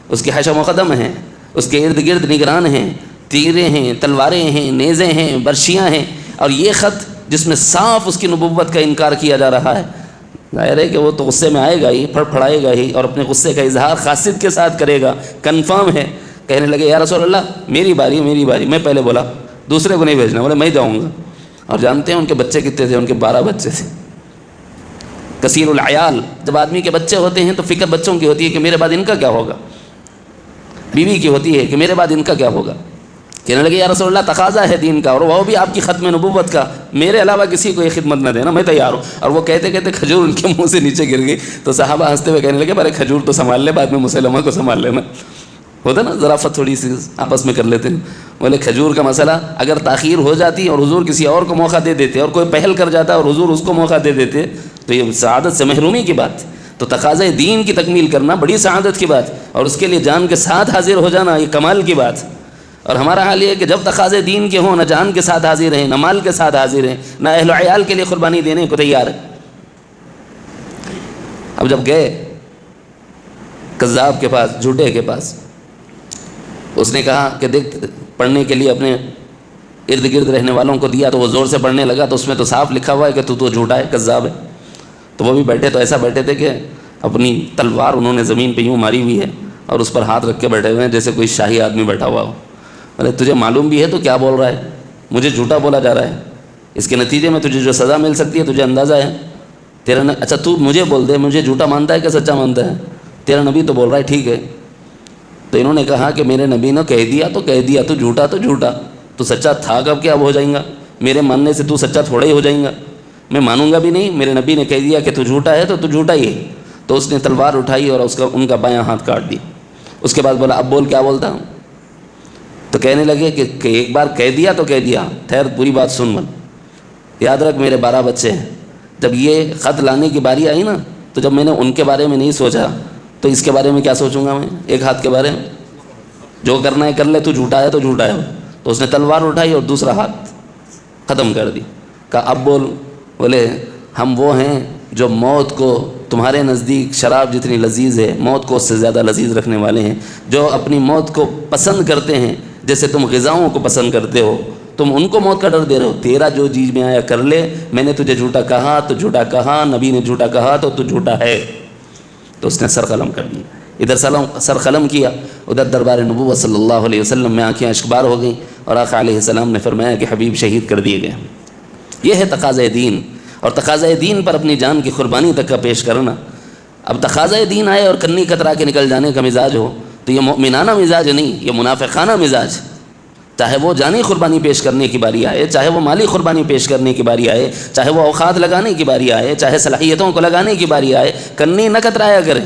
اس کے حشم و قدم ہیں، اس کے ارد گرد نگران ہیں، تیریں ہیں، تلواریں ہیں، نیزیں ہیں، برشیاں ہیں. اور یہ خط جس میں صاف اس کی نبوت کا انکار کیا جا رہا ہے، ظاہر ہے کہ وہ تو غصے میں آئے گا ہی، پھڑپھڑائے گا ہی، اور اپنے غصے کا اظہار خاصیت کے ساتھ کرے گا. کنفرم ہے. کہنے لگے یا رسول اللہ میری باری میری باری، میں پہلے بولا، دوسرے کو نہیں بھیجنا. بولے میں جاؤں گا. اور جانتے ہیں ان کے بچے کتنے تھے؟ ان کے 12 بچے تھے. کثیر العیال. جب آدمی کے بچے ہوتے ہیں تو فکر بچوں کی ہوتی ہے کہ میرے بعد ان کا کیا ہوگا، بیوی کی ہوتی ہے کہ میرے بعد ان کا کیا ہوگا. کہنے لگے یا رسول اللہ تقاضا ہے دین کا اور وہ بھی آپ کی ختم نبوت کا، میرے علاوہ کسی کو یہ خدمت نہ دینا، میں تیار ہوں. اور وہ کہتے کہتے کھجور ان کے منہ سے نیچے گر گئی. تو صحابہ ہنستے ہوئے کہنے لگے ارے کھجور تو سنبھال لے، بعد میں مسلمہ کو سنبھال لینا. ہوتا نا ظرافت تھوڑی سی آپس میں کر لیتے ہیں. بولے کھجور کا مسئلہ اگر تاخیر ہو جاتی اور حضور کسی اور کو موقع دے دیتے اور کوئی پہل کر جاتا اور حضور اس کو موقع دے دیتے تو یہ سعادت سے محرومی کی بات. تو تقاضۂ دین کی تکمیل کرنا بڑی سعادت کی بات، اور اس کے لیے جان کے ساتھ حاضر ہو جانا یہ کمال کی بات. اور ہمارا حال یہ ہے کہ جب تقاضے دین کے ہوں نہ جان کے ساتھ حاضر ہیں، نہ مال کے ساتھ حاضر ہیں، نہ اہل و عیال کے لیے قربانی دینے کو تیار ہے. اب جب گئے کذاب کے پاس، جھوٹے کے پاس، اس نے کہا کہ دیکھ پڑھنے کے لیے اپنے ارد گرد رہنے والوں کو دیا تو وہ زور سے پڑھنے لگا تو اس میں تو صاف لکھا ہوا ہے کہ تو جھوٹا ہے، کذاب ہے. تو وہ بھی بیٹھے تو ایسا بیٹھے تھے کہ اپنی تلوار انہوں نے زمین پہ یوں ماری ہوئی ہے اور اس پر ہاتھ رکھ کے بیٹھے ہوئے ہیں جیسے کوئی شاہی آدمی بیٹھا ہوا ہو. ارے تجھے معلوم بھی ہے تو کیا بول رہا ہے؟ مجھے جھوٹا بولا جا رہا ہے، اس کے نتیجے میں تجھے جو سزا مل سکتی ہے تجھے اندازہ ہے؟ اچھا تو مجھے بول دے، مجھے جھوٹا مانتا ہے کہ سچا مانتا ہے؟ تیرا نبی تو بول رہا ہے ٹھیک ہے. تو انہوں نے کہا کہ میرے نبی نے کہہ دیا تو کہہ دیا، تو جھوٹا تو جھوٹا، تو سچا تھا کب کیا اب ہو جائیں گا؟ میرے ماننے سے تو سچا تھوڑا ہی ہو جائیں گا، میں مانوں گا بھی نہیں. میرے نبی نے کہہ دیا کہ تو جھوٹا ہے تو جھوٹا ہی ہے. تو اس نے تلوار اٹھائی اور ان کا بایاں ہاتھ کاٹ دی. اس کے بعد بولا اب بول کیا بولتا ہوں. تو کہنے لگے کہ ایک بار کہہ دیا تو کہہ دیا، خیر پوری بات سن من. یاد رکھ میرے 12 بچے ہیں. جب یہ خط لانے کی باری آئی نا تو جب میں نے ان کے بارے میں نہیں سوچا تو اس کے بارے میں کیا سوچوں گا میں؟ ایک ہاتھ کے بارے میں جو کرنا ہے کر لے، تو جھوٹا ہے تو جھوٹا ہے. تو اس نے تلوار اٹھائی اور دوسرا ہاتھ ختم کر دی. کہا اب بول. بولے ہم وہ ہیں جو موت کو تمہارے نزدیک شراب جتنی لذیذ ہے موت کو اس سے زیادہ لذیذ رکھنے والے ہیں، جو اپنی موت کو پسند کرتے ہیں جیسے تم غذاؤں کو پسند کرتے ہو. تم ان کو موت کا ڈر دے رہے ہو. تیرا جو جی میں آیا کر لے، میں نے تجھے جھوٹا کہا تو جھوٹا کہا، نبی نے جھوٹا کہا تو جھوٹا ہے. تو اس نے سر قلم کر دیا. ادھر سر قلم کیا، ادھر دربار نبوت صلی اللہ علیہ وسلم میں آنکھیں اشکبار ہو گئیں اور آقا علیہ السلام نے فرمایا کہ حبیب شہید کر دیے گئے. یہ ہے تقاضۂ دین، اور تقاضۂ دین پر اپنی جان کی قربانی تک کا پیش کرنا. اب تقاضۂ دین آئے اور کنی کترا کے نکل جانے کا مزاج ہو تو یہ مومنانہ مزاج نہیں، یہ منافقانہ مزاج. چاہے وہ جانی قربانی پیش کرنے کی باری آئے، چاہے وہ مالی قربانی پیش کرنے کی باری آئے، چاہے وہ اوقات لگانے کی باری آئے، چاہے صلاحیتوں کو لگانے کی باری آئے، کنی نہ کترایا کریں.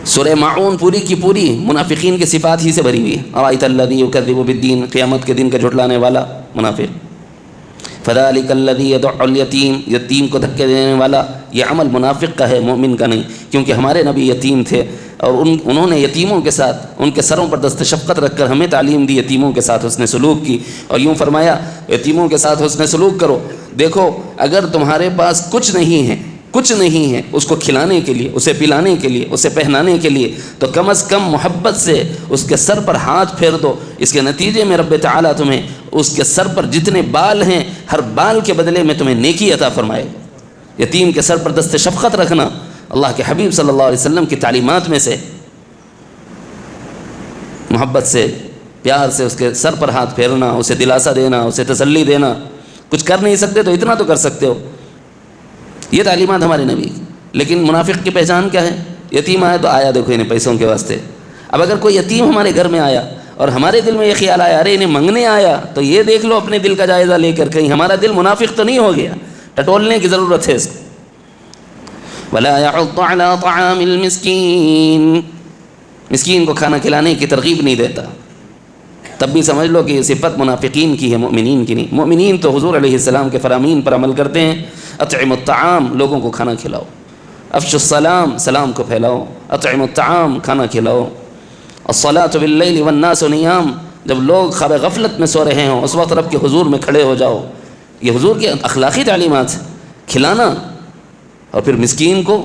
سورہ ماعون پوری کی پوری منافقین کی صفات ہی سے بھری ہوئی ہے. ارائیت الذی یکذب بالدین، قیامت کے دن کا جھٹلانے والا منافق. فذلک الذی یدع الیتیم، یتیم کو دھکے دینے والا. یہ عمل منافق کا ہے، مومن کا نہیں، کیونکہ ہمارے نبی یتیم تھے اور انہوں نے یتیموں کے ساتھ ان کے سروں پر دست شفقت رکھ کر ہمیں تعلیم دی، یتیموں کے ساتھ حسن سلوک کی. اور یوں فرمایا یتیموں کے ساتھ حسن سلوک کرو. دیکھو اگر تمہارے پاس کچھ نہیں ہے، کچھ نہیں ہے اس کو کھلانے کے لیے، اسے پلانے کے لیے، اسے پہنانے کے لیے، تو کم از کم محبت سے اس کے سر پر ہاتھ پھیر دو. اس کے نتیجے میں رب تعالیٰ تمہیں اس کے سر پر جتنے بال ہیں ہر بال کے بدلے میں تمہیں نیکی عطا فرمائے. یتیم کے سر پر دست شفقت رکھنا اللہ کے حبیب صلی اللہ علیہ وسلم کی تعلیمات میں سے. محبت سے، پیار سے اس کے سر پر ہاتھ پھیرنا، اسے دلاسا دینا، اسے تسلی دینا. کچھ کر نہیں سکتے تو اتنا تو کر سکتے ہو. یہ تعلیمات ہمارے نبی. لیکن منافق کی پہچان کیا ہے؟ یتیم آیا تو آیا دیکھو انہیں پیسوں کے واسطے. اب اگر کوئی یتیم ہمارے گھر میں آیا اور ہمارے دل میں یہ خیال آیا ارے انہیں منگنے آیا، تو یہ دیکھ لو اپنے دل کا جائزہ لے کر کہیں ہمارا دل منافق تو نہیں ہو گیا. ٹٹولنے کی ضرورت ہے اس کو. وَلَا يَحُضُّ عَلَىٰ طَعَامِ الْمِسْكِينِ، مسکین کو کھانا کھلانے کی ترغیب نہیں دیتا. تب بھی سمجھ لو کہ یہ صفت منافقین کی ہے، مومنین کی نہیں. مومنین تو حضور علیہ السلام کے فرامین پر عمل کرتے ہیں. اطعموا الطعام، لوگوں کو کھانا کھلاؤ. افشوا السلام، سلام کو پھیلاؤ. اطعموا الطعام، کھانا کھلاؤ. الصلاۃ باللیل والناس نیام، جب لوگ خواب غفلت میں سو رہے ہوں اس وقت رب کے حضور میں کھڑے ہو جاؤ. یہ حضور کی اخلاقی تعلیمات ہیں. کھلانا اور پھر مسکین کو،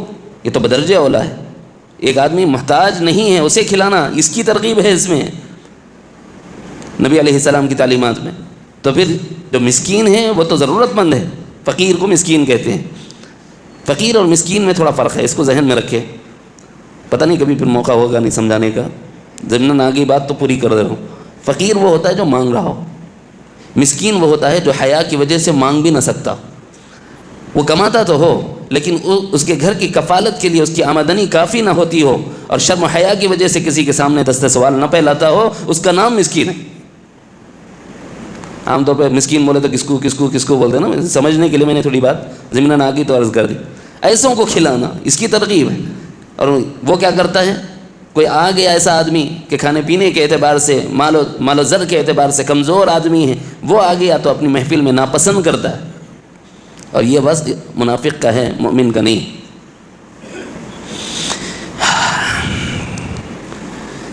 یہ تو بدرجہ اولا ہے. ایک آدمی محتاج نہیں ہے اسے کھلانا، اس کی ترغیب ہے اس میں نبی علیہ السلام کی تعلیمات میں. تو پھر جو مسکین ہے وہ تو ضرورت مند ہے. فقیر کو مسکین کہتے ہیں. فقیر اور مسکین میں تھوڑا فرق ہے، اس کو ذہن میں رکھے. پتہ نہیں کبھی پھر موقع ہوگا نہیں سمجھانے کا، ضمن آگے بات تو پوری کر دے رہا ہوں. فقیر وہ ہوتا ہے جو مانگ رہا ہو. مسکین وہ ہوتا ہے جو حیا کی وجہ سے مانگ بھی نہ سکتا. وہ کماتا تو ہو لیکن اس کے گھر کی کفالت کے لیے اس کی آمدنی کافی نہ ہوتی ہو اور شرم و حیا کی وجہ سے کسی کے سامنے دست سوال نہ پھیلاتا ہو، اس کا نام مسکین ہے. عام طور پہ مسکین بولے تو کس کو بولتے ہیں نا، سمجھنے کے لیے میں نے تھوڑی بات ضمن آگی تو عرض کر دی. ایسوں کو کھلانا اس کی ترغیب ہے. اور وہ کیا کرتا ہے؟ کوئی آ گیا ایسا آدمی کہ کھانے پینے کے اعتبار سے، مال و زر کے اعتبار سے کمزور آدمی ہے، وہ آ گیا تو اپنی محفل میں ناپسند کرتا ہے. اور یہ بس منافق کا ہے، مومن کا نہیں.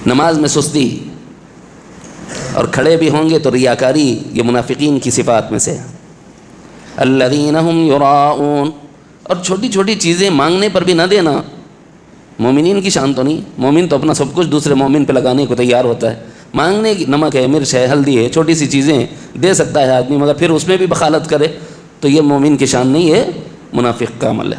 نماز میں سستی اور کھڑے بھی ہوں گے تو ریاکاری، یہ منافقین کی صفات میں سے. الذین هم یراؤون، اور چھوٹی چھوٹی چیزیں مانگنے پر بھی نہ دینا مومنین کی شان تو نہیں. مومن تو اپنا سب کچھ دوسرے مومن پہ لگانے کو تیار ہوتا ہے. مانگنے کی، نمک ہے، مرچ ہے، ہلدی ہے، چھوٹی سی چیزیں دے سکتا ہے آدمی، مگر پھر اس میں بھی بخالت کرے تو یہ مومن کی شان نہیں ہے، منافق کا عمل ہے.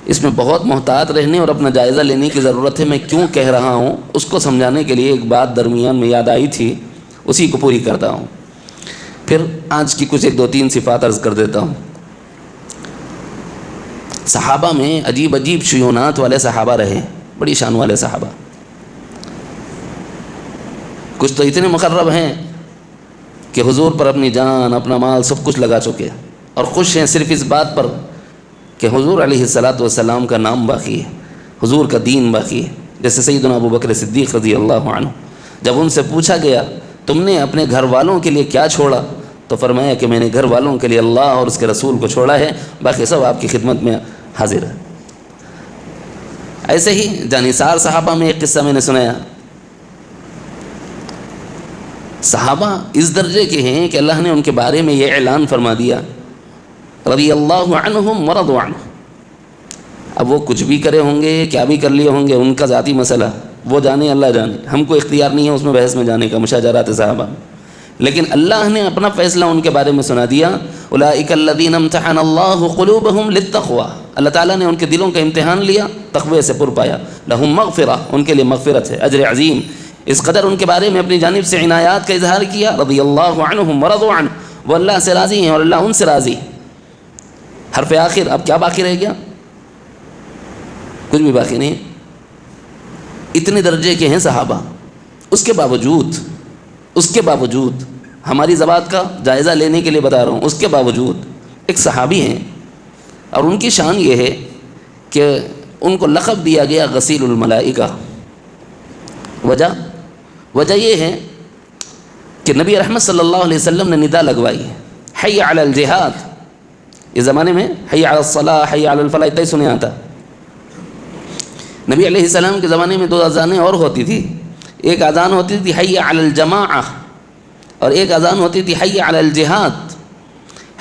اس میں بہت محتاط رہنے اور اپنا جائزہ لینے کی ضرورت ہے. میں کیوں کہہ رہا ہوں اس کو سمجھانے کے لیے ایک بات درمیان میں یاد آئی تھی، اسی کو پوری کرتا ہوں. پھر آج کی کچھ 1-2-3 صفات عرض کر دیتا ہوں. صحابہ میں عجیب عجیب شیونات والے صحابہ رہے، بڑی شان والے صحابہ. کچھ تو اتنے مقرب ہیں کہ حضور پر اپنی جان، اپنا مال، سب کچھ لگا چکے اور خوش ہیں صرف اس بات پر کہ حضور علیہ الصلاۃ والسلام کا نام باقی ہے، حضور کا دین باقی ہے. جیسے سیدنا ابو بکر صدیق رضی اللہ عنہ، جب ان سے پوچھا گیا تم نے اپنے گھر والوں کے لیے کیا چھوڑا، تو فرمایا کہ میں نے گھر والوں کے لیے اللہ اور اس کے رسول کو چھوڑا ہے، باقی سب آپ کی خدمت میں حاضر ہے. ایسے ہی جانثار صحابہ میں ایک قصہ میں نے سنایا. صحابہ اس درجے کے ہیں کہ اللہ نے ان کے بارے میں یہ اعلان فرما دیا، رضی اللہ عنہم ورضوا عنہ. اب وہ کچھ بھی کرے ہوں گے، کیا بھی کر لیے ہوں گے، ان کا ذاتی مسئلہ، وہ جانے، اللہ جانے. ہم کو اختیار نہیں ہے اس میں بحث میں جانے کا، مشاجرات صحابہ. لیکن اللہ نے اپنا فیصلہ ان کے بارے میں سنا دیا. اولئک الذین امتحن اللہ قلوبہم للتقوی، اللہ تعالیٰ نے ان کے دلوں کا امتحان لیا، تقوی سے پر پایا. لہم مغفرہ، ان کے لیے مغفرت ہے، اجر عظیم. اس قدر ان کے بارے میں اپنی جانب سے عنایات کا اظہار کیا. رضی اللہ عنہم ورضوا عنہ، وہ اللہ سے راضی ہیں اور اللہ ان سے راضی. حرف آخر اب کیا باقی رہ گیا؟ کچھ بھی باقی نہیں. اتنے درجے کے ہیں صحابہ. اس کے باوجود ہماری زبان کا جائزہ لینے کے لیے بتا رہا ہوں، اس کے باوجود ایک صحابی ہیں اور ان کی شان یہ ہے کہ ان کو لقب دیا گیا غسیل الملائکہ. وجہ یہ ہے کہ نبی رحمت صلی اللہ علیہ وسلم نے ندا لگوائی حی علی الجہاد. اس زمانے میں حی علی الصلاح حی علی الفلاح اتنا ہی سنے آتا. نبی علیہ السلام کے زمانے میں 2 اذانیں اور ہوتی تھی. ایک اذان ہوتی تھی حی علی الجماعہ اور ایک اذان ہوتی تھی حی علی الجہاد.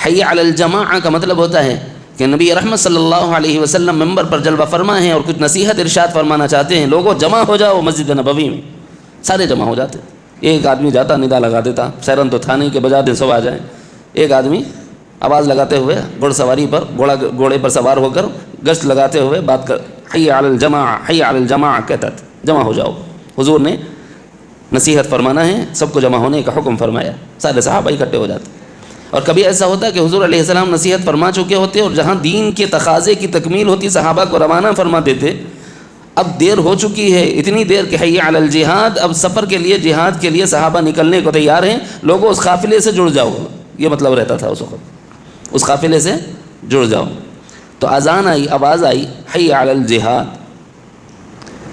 حی علی الجماعہ کا مطلب ہوتا ہے کہ نبی رحمت صلی اللہ علیہ وسلم منبر پر جلوہ فرما ہیں اور کچھ نصیحت ارشاد فرمانا چاہتے ہیں. لوگوں جمع ہو جاؤ مسجد نبوی میں. سارے جمع ہو جاتے. ایک آدمی جاتا ندا لگا دیتا، سیرن تو تھا نہیں کہ بجا دیں سب آ جائیں. ایک آدمی آواز لگاتے ہوئے گھوڑ سواری پر گھوڑے پر سوار ہو کر گشت لگاتے ہوئے بات کر حی علی الجماعہ حی علی الجماعہ کہتا تھا. جمع ہو جاؤ. حضور نے نصیحت فرمانا ہے، سب کو جمع ہونے کا حکم فرمایا. سارے صحابہ اکٹھے ہو جاتے. اور کبھی ایسا ہوتا کہ حضور علیہ السلام نصیحت فرما چکے ہوتے اور جہاں دین کے تقاضے کی تکمیل ہوتی صحابہ کو روانہ فرما دیتے. اب دیر ہو چکی ہے، اتنی دیر کہ حی علی الجہاد. اب سفر کے لیے جہاد کے لیے صحابہ نکلنے کو تیار ہیں. لوگوں اس قافلے سے جڑ جاؤ، یہ مطلب رہتا تھا اس وقت، اس قافلے سے جڑ جاؤ. تو اذان آئی، آواز آئی حی علی الجہاد.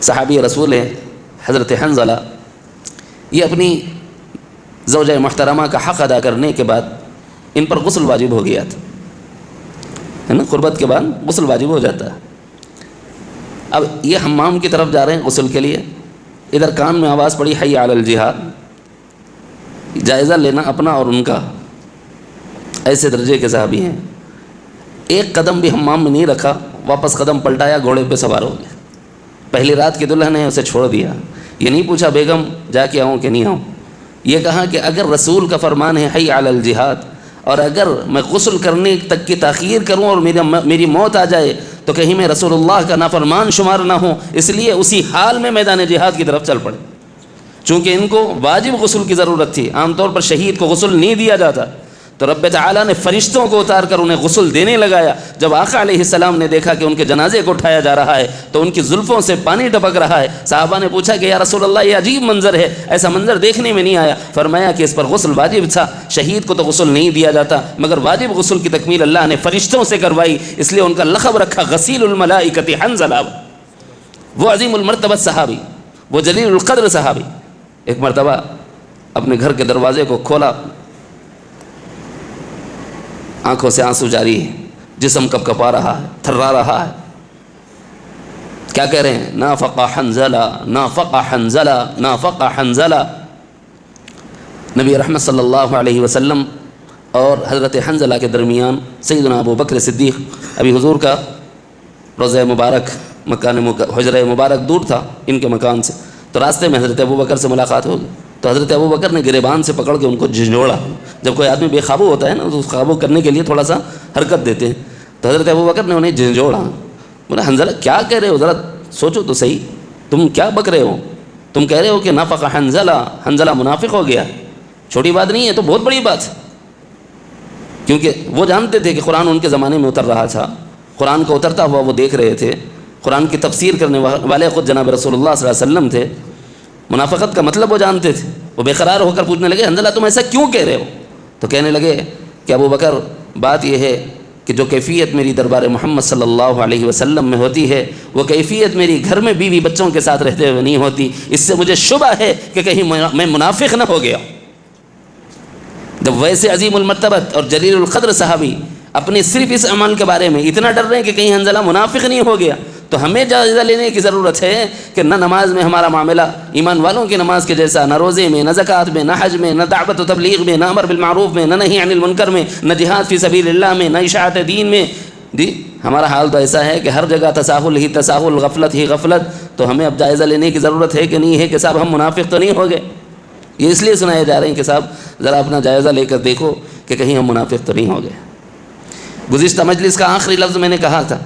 صحابی رسول ہے حضرت حنظلہ، یہ اپنی زوجہ محترمہ کا حق ادا کرنے کے بعد ان پر غسل واجب ہو گیا تھا، ہے نا. قربت کے بعد غسل واجب ہو جاتا ہے. اب یہ حمام کی طرف جا رہے ہیں غسل کے لیے. ادھر کان میں آواز پڑی حی علی الجہاد. جائزہ لینا اپنا اور ان کا. ایسے درجے کے صحابی ہیں. ایک قدم بھی حمام میں نہیں رکھا، واپس قدم پلٹایا، گھوڑے پہ سوار ہو گئے. پہلی رات کی دلہن ہے، اسے چھوڑ دیا. یہ نہیں پوچھا بیگم جا کے آؤں کہ نہیں آؤں. یہ کہا کہ اگر رسول کا فرمان ہے حی علی الجہاد اور اگر میں غسل کرنے تک کی تاخیر کروں اور میری موت آ جائے تو کہیں میں رسول اللہ کا نافرمان شمار نہ ہوں، اس لیے اسی حال میں میدان جہاد کی طرف چل پڑے. چونکہ ان کو واجب غسل کی ضرورت تھی. عام طور پر شہید کو غسل نہیں دیا جاتا، تو رب تعالیٰ نے فرشتوں کو اتار کر انہیں غسل دینے لگایا. جب آقا علیہ السلام نے دیکھا کہ ان کے جنازے کو اٹھایا جا رہا ہے تو ان کی زلفوں سے پانی ٹپک رہا ہے. صحابہ نے پوچھا کہ یا رسول اللہ یہ عجیب منظر ہے، ایسا منظر دیکھنے میں نہیں آیا. فرمایا کہ اس پر غسل واجب تھا. شہید کو تو غسل نہیں دیا جاتا، مگر واجب غسل کی تکمیل اللہ نے فرشتوں سے کروائی، اس لیے ان کا لقب رکھا غسیل الملائکۃ حنظلہ. وہ عظیم المرتبت صحابی، وہ جلیل القدر صحابی. ایک مرتبہ اپنے گھر کے دروازے کو کھولا، آنکھوں سے آنسو جاری ہے، جسم کپ کپا رہا ہے، تھرا رہا ہے. کیا کہہ رہے ہیں؟ نافق حنظلہ نافق حنظلہ نافق حنظلہ. نبی رحمت صلی اللہ علیہ وسلم اور حضرت حنظلہ کے درمیان سیدنا ابو بکر صدیق، ابھی حضور کا روضہ مبارک مکان حجرہ مبارک دور تھا ان کے مکان سے، تو راستے میں حضرت ابو بکر سے ملاقات ہوگی. تو حضرت ابو بکر نے گریبان سے پکڑ کے ان کو جھنجھوڑا. جب کوئی آدمی بے قابو ہوتا ہے نا تو اس قابو کرنے کے لیے تھوڑا سا حرکت دیتے ہیں. تو حضرت ابو بکر نے انہیں جھنجھوڑا. بولا حنظلہ کیا کہہ رہے ہو، ذرا سوچو تو صحیح، تم کیا بک رہے ہو؟ تم کہہ رہے ہو کہ نافق حنظلہ، حنظلہ منافق ہو گیا. چھوٹی بات نہیں ہے، تو بہت بڑی بات ہے. کیونکہ وہ جانتے تھے کہ قرآن ان کے زمانے میں اتر رہا تھا، قرآن کو اترتا ہوا وہ دیکھ رہے تھے. قرآن کی تفسیر کرنے والے خود جناب رسول اللہ صلی اللہ علیہ وسلم تھے. منافقت کا مطلب وہ جانتے تھے. وہ بے قرار ہو کر پوچھنے لگے حنظلہ تم ایسا کیوں کہہ رہے ہو؟ تو کہنے لگے کہ ابو بکر بات یہ ہے کہ جو کیفیت میری دربار محمد صلی اللہ علیہ وسلم میں ہوتی ہے وہ کیفیت میری گھر میں بیوی بچوں کے ساتھ رہتے ہوئے نہیں ہوتی. اس سے مجھے شبہ ہے کہ کہیں میں منافق نہ ہو گیا. جب ویسے عظیم المرتبت اور جلیل القدر صحابی اپنے صرف اس عمل کے بارے میں اتنا ڈر رہے ہیں کہ کہیں حنظلہ منافق نہیں ہو گیا، تو ہمیں جائزہ لینے کی ضرورت ہے کہ نہ نماز میں ہمارا معاملہ ایمان والوں کی نماز کے جیسا، نہ روزے میں، نہ زکوٰۃ میں، نہ حج میں، نہ دعوت و تبلیغ میں، نہ امر بالمعروف میں، نہ نہی عن المنکر میں، نہ جہاد فی سبیل اللہ میں، نہ اشاعت دین میں. ہمارا حال تو ایسا ہے کہ ہر جگہ تساہل ہی تساہل، غفلت ہی غفلت. تو ہمیں اب جائزہ لینے کی ضرورت ہے کہ نہیں ہے کہ صاحب ہم منافق تو نہیں ہو گئے. یہ اس لیے سنائے جا رہے ہیں کہ صاحب ذرا اپنا جائزہ لے کر دیکھو کہ کہیں ہم منافق تو نہیں ہو گئے. گزشتہ مجلس کا آخری لفظ میں نے کہا تھا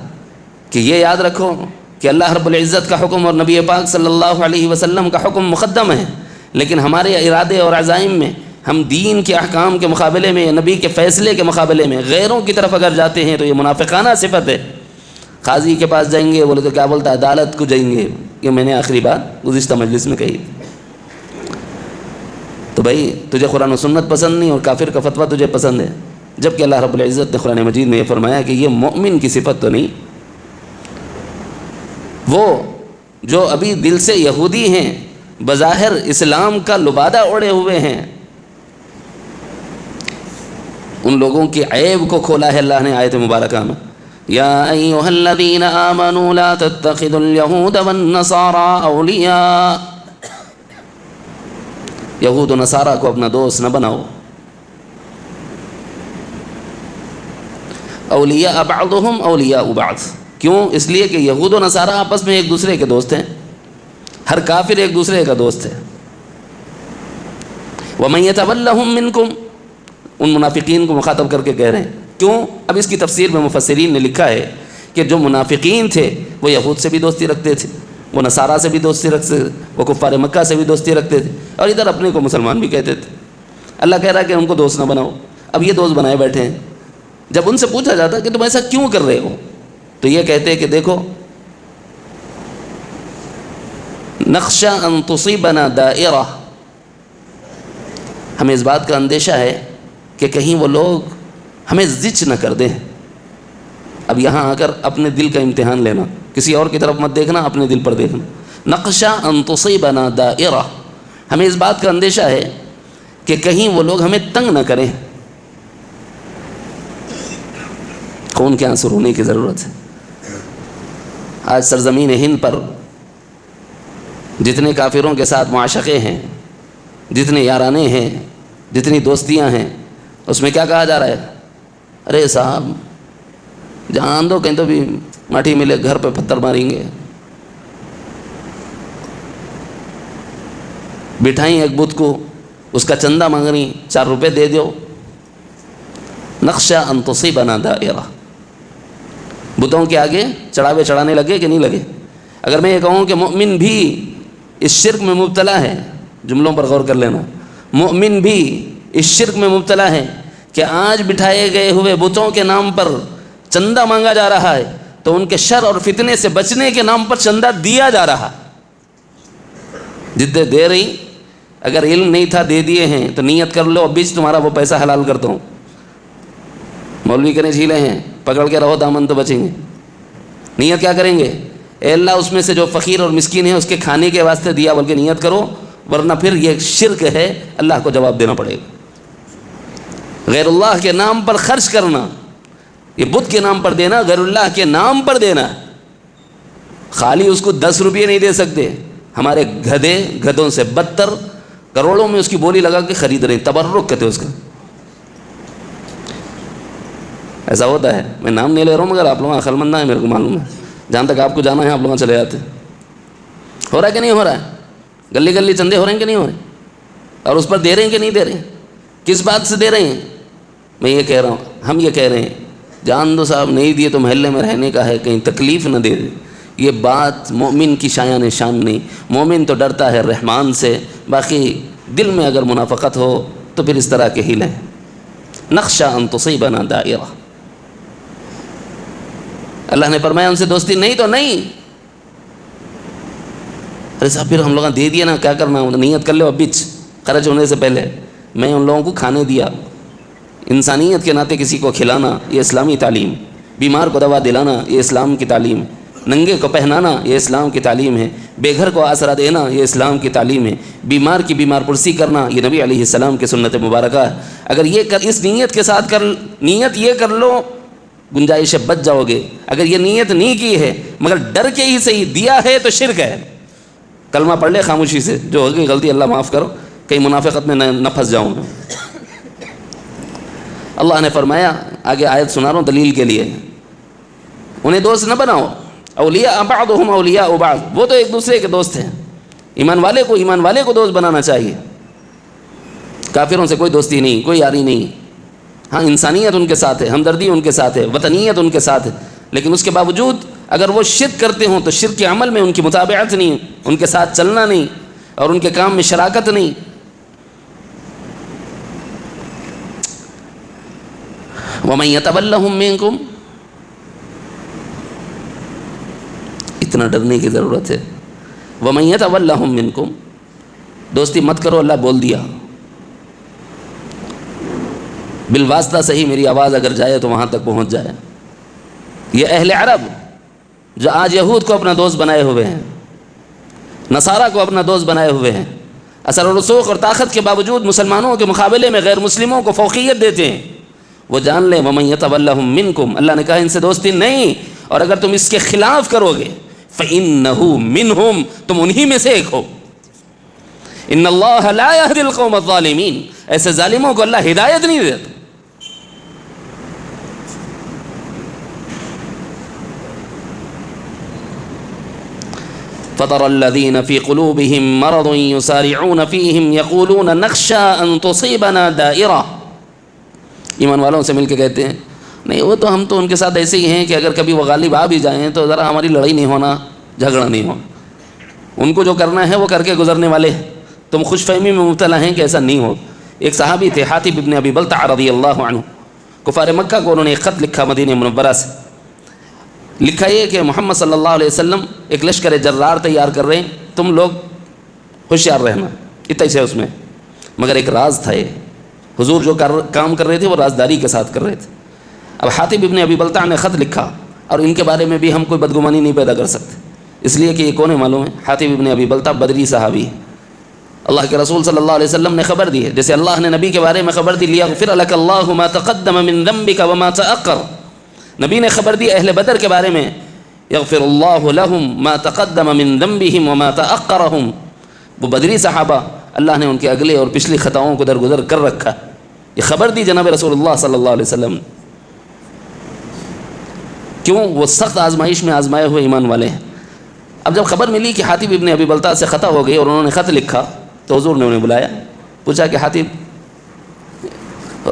کہ یہ یاد رکھو کہ اللہ رب العزت کا حکم اور نبی پاک صلی اللہ علیہ وسلم کا حکم مقدم ہے، لیکن ہمارے ارادے اور عزائم میں ہم دین کے احکام کے مقابلے میں یا نبی کے فیصلے کے مقابلے میں غیروں کی طرف اگر جاتے ہیں تو یہ منافقانہ صفت ہے. قاضی کے پاس جائیں گے، بولے تو کیا بولتا ہے، عدالت کو جائیں گے. یہ میں نے آخری بات گزشتہ مجلس میں کہی. تو بھائی تجھے قرآن و سنت پسند نہیں اور کافر کا فتویٰ تجھے پسند ہے، جبکہ اللہ رب العزت نے قرآن مجید میں یہ فرمایا کہ یہ مومن کی صفت تو نہیں. وہ جو ابھی دل سے یہودی ہیں، بظاہر اسلام کا لبادہ اوڑے ہوئے ہیں، ان لوگوں کی عیب کو کھولا ہے اللہ نے آیت مبارکہ میں. یا ایھا الذین آمنوا لا تتخذوا اليہود والنصارى اولیاء. یہود و نصارہ کو اپنا دوست نہ بناؤ. اولیاء بعضهم اولیاء بعض. کیوں؟ اس لیے کہ یہود و نصارہ آپس میں ایک دوسرے کے دوست ہیں، ہر کافر ایک دوسرے کا دوست ہے. وَمَن يَتَوَلَّهُم مِّنكُمْ، ان منافقین کو مخاطب کر کے کہہ رہے ہیں. کیوں؟ اب اس کی تفسیر میں مفسرین نے لکھا ہے کہ جو منافقین تھے وہ یہود سے بھی دوستی رکھتے تھے، وہ نصارہ سے بھی دوستی رکھتے تھے، وہ کفار مکہ سے بھی دوستی رکھتے تھے، اور ادھر اپنے کو مسلمان بھی کہتے تھے. اللہ کہہ رہا ہے کہ ان کو دوست نہ بناؤ. اب یہ دوست بنائے بیٹھے ہیں. جب ان سے پوچھا جاتا کہ تم ایسا کیوں کر رہے ہو، تو یہ کہتے ہیں کہ دیکھو، نخشى ان تصیبنا دائرہ، ہمیں اس بات کا اندیشہ ہے کہ کہیں وہ لوگ ہمیں زچ نہ کر دیں. اب یہاں آ کر اپنے دل کا امتحان لینا، کسی اور کی طرف مت دیکھنا، اپنے دل پر دیکھنا. نخشى ان تصیبنا دائرہ، ہمیں اس بات کا اندیشہ ہے کہ کہیں وہ لوگ ہمیں تنگ نہ کریں. خون کے آنسو رونے کی ضرورت ہے. آج سرزمین ہند پر جتنے کافروں کے ساتھ معاشقے ہیں، جتنے یارانے ہیں، جتنی دوستیاں ہیں، اس میں کیا کہا جا رہا ہے؟ ارے صاحب جان دو، کہیں تو بھی ماٹھی ملے گھر پہ پتھر ماریں گے. بٹھائیں ایک بت کو، اس کا چندہ مانگ رہی، 4 روپے دے دو. نخشى ان تصیبنا دائرہ. بتوں کے آگے چڑھاوے چڑھانے لگے کہ نہیں لگے؟ اگر میں یہ کہوں کہ مومن بھی اس شرک میں مبتلا ہے، جملوں پر غور کر لینا، مومن بھی اس شرک میں مبتلا ہے کہ آج بٹھائے گئے ہوئے بتوں کے نام پر چندہ مانگا جا رہا ہے، تو ان کے شر اور فتنے سے بچنے کے نام پر چندہ دیا جا رہا. جتنے دے رہی، اگر علم نہیں تھا دے دیے ہیں تو نیت کر لو، اب بیچ تمہارا وہ پیسہ حلال کرتا ہوں. مولوی کریں جھیلے ہیں، پکڑ کے رہو دامن تو بچیں گے. نیت کیا کریں گے؟ اے اللہ اس میں سے جو فقیر اور مسکین ہے اس کے کھانے کے واسطے دیا، بلکہ نیت کرو، ورنہ پھر یہ شرک ہے، اللہ کو جواب دینا پڑے گا. غیر اللہ کے نام پر خرچ کرنا، یہ بت کے نام پر دینا، غیر اللہ کے نام پر دینا. خالی اس کو 10 روپئے نہیں دے سکتے. ہمارے گدھوں سے بدتر کروڑوں میں اس کی بولی لگا کے خرید رہے ہیں، تبرک کہتے اس کا. ایسا ہوتا ہے. میں نام نہیں لے رہا ہوں، مگر آپ لوگ عقل مند ہیں، میرے کو معلوم ہے. جہاں تک آپ کو جانا ہے آپ لوگ چلے جاتے. ہو رہا ہے کہ نہیں ہو رہا ہے؟ گلی گلی چندے ہو رہے ہیں کہ نہیں ہو رہے؟ اور اس پر دے رہے ہیں کہ نہیں دے رہے ہیں؟ کس بات سے دے رہے ہیں؟ میں یہ کہہ رہا ہوں، ہم یہ کہہ رہے ہیں جان دو صاحب، نہیں دیے تو محلے میں رہنے کا ہے، کہیں تکلیف نہ دے دے. یہ بات مومن کی شایان شان نہیں. مومن تو ڈرتا ہے رحمان سے، باقی دل میں اگر منافقت ہو تو پھر اس طرح کے ہی لیں. نخشى ان تصیبنا دائرہ. اللہ نے فرمایا ان سے دوستی نہیں تو نہیں. ارے صاحب پھر ہم لوگوں نے دے دیا نا، کیا کرنا؟ نیت کر لو اب بیچ خرچ ہونے سے پہلے. میں ان لوگوں کو کھانے دیا. انسانیت کے ناطے کسی کو کھلانا یہ اسلامی تعلیم، بیمار کو دوا دلانا یہ اسلام کی تعلیم، ننگے کو پہنانا یہ اسلام کی تعلیم ہے، بے گھر کو آسرا دینا یہ اسلام کی تعلیم ہے، بیمار کی بیمار پرسی کرنا یہ نبی علیہ السلام کی سنت مبارکہ ہے. اگر یہ اس نیت کے ساتھ نیت یہ کر لو، گنجائش بچ جاؤ گے. اگر یہ نیت نہیں کی ہے مگر ڈر کے ہی صحیح دیا ہے تو شرک ہے. کلمہ پڑھ لے خاموشی سے، جو ہوگی غلطی اللہ معاف کرو، کہیں منافقت میں نہ پھنس جاؤں. اللہ نے فرمایا، آگے آیت سنا رہا ہوں دلیل کے لیے، انہیں دوست نہ بناؤ. اولیاء بعضهم اولیاء بعض، وہ تو ایک دوسرے کے دوست ہیں. ایمان والے کو دوست بنانا چاہیے. کافروں سے کوئی دوستی نہیں، کوئی یاری نہیں. ہاں انسانیت ان کے ساتھ ہے، ہمدردی ان کے ساتھ ہے، وطنیت ان کے ساتھ ہے، لیکن اس کے باوجود اگر وہ شرک کرتے ہوں تو شرک کے عمل میں ان کی متابعت نہیں، ان کے ساتھ چلنا نہیں، اور ان کے کام میں شراکت نہیں. وَمَن يَتَوَلَّهُم مِّنكُمْ، اتنا ڈرنے کی ضرورت ہے. وَمَن يَتَوَلَّهُم مِّنكُم، دوستی مت کرو، اللہ بول دیا. بالواسطہ صحیح میری آواز اگر جائے تو وہاں تک پہنچ جائے. یہ اہل عرب جو آج یہود کو اپنا دوست بنائے ہوئے ہیں، نصارہ کو اپنا دوست بنائے ہوئے ہیں، اثر و رسوخ اور طاقت کے باوجود مسلمانوں کے مقابلے میں غیر مسلموں کو فوقیت دیتے ہیں، وہ جان لیں وَمَن يَتَوَلَّهُم مِّنكُم، اللہ نے کہا ان سے دوستی نہیں. اور اگر تم اس کے خلاف کرو گے فَإِنَّهُ مِنْهُمْ، تم انہی میں سے ایک ہو. إِنَّ اللَّهَ لَا يَهْدِي الْقَوْمَ الظَّالِمِينَ، ایسے ظالموں کو اللہ ہدایت نہیں دیتا. فَتَرَى الَّذِينَ فِي قُلُوبِهِم مَّرَضٌ يُسَارِعُونَ فِيهِمْ يَقُولُونَ نَخْشَىٰ أَن تُصِيبَنَا دَائِرَةٌ، ایمان والوں سے مل کے کہتے ہیں نہیں وہ تو ہم تو ان کے ساتھ ایسے ہی ہیں کہ اگر کبھی وہ غالب آ بھی جائیں تو ذرا ہماری لڑائی نہیں ہونا، جھگڑا نہیں ہونا. ان کو جو کرنا ہے وہ کر کے گزرنے والے ہیں، تم خوش فہمی میں مبتلا ہیں کہ ایسا نہیں ہو. ایک صحابی تھے حاتب ابن ابی بلتع رضی اللہ عنہ، کفار مکہ کو انہوں نے ایک خط لکھا مدینہ منورہ سے. لکھا یہ کہ محمد صلی اللہ علیہ وسلم ایک لشکر جرار تیار کر رہے ہیں، تم لوگ ہوشیار رہنا. اتنا ہی اس میں مگر ایک راز تھا، یہ حضور جو کام کر رہے تھے وہ رازداری کے ساتھ کر رہے تھے. اب حاتب ابن ابی بلتع نے خط لکھا اور ان کے بارے میں بھی ہم کوئی بدگمانی نہیں پیدا کر سکتے، اس لیے کہ یہ کون ہے معلوم ہے؟ حاتب ابن ابی بلتع بدری صحابی ہے. اللہ کے رسول صلی اللہ علیہ وسلم نے خبر دی ہے، جیسے اللہ نے نبی کے بارے میں خبر دی لِیَغْفِرَ لَكَ اللَّهُ مَا تَقَدَّمَ مِن ذَنبِكَ وَمَا تَأَخَّرَ، نبی نے خبر دی اہل بدر کے بارے میں یغفر اللہ لہم ما تقدم من ذنبہم وما تأخرہم، وہ بدری صحابہ اللہ نے ان کے اگلے اور پچھلی خطاؤں کو درگزر کر رکھا. یہ خبر دی جناب رسول اللہ صلی اللہ علیہ وسلم. کیوں؟ وہ سخت آزمائش میں آزمائے ہوئے ایمان والے ہیں. اب جب خبر ملی کہ حاتب ابن ابی بلتع سے خطا ہو گئی اور انہوں نے خط لکھا تو حضور نے انہیں بلایا، پوچھا کہ حاتب،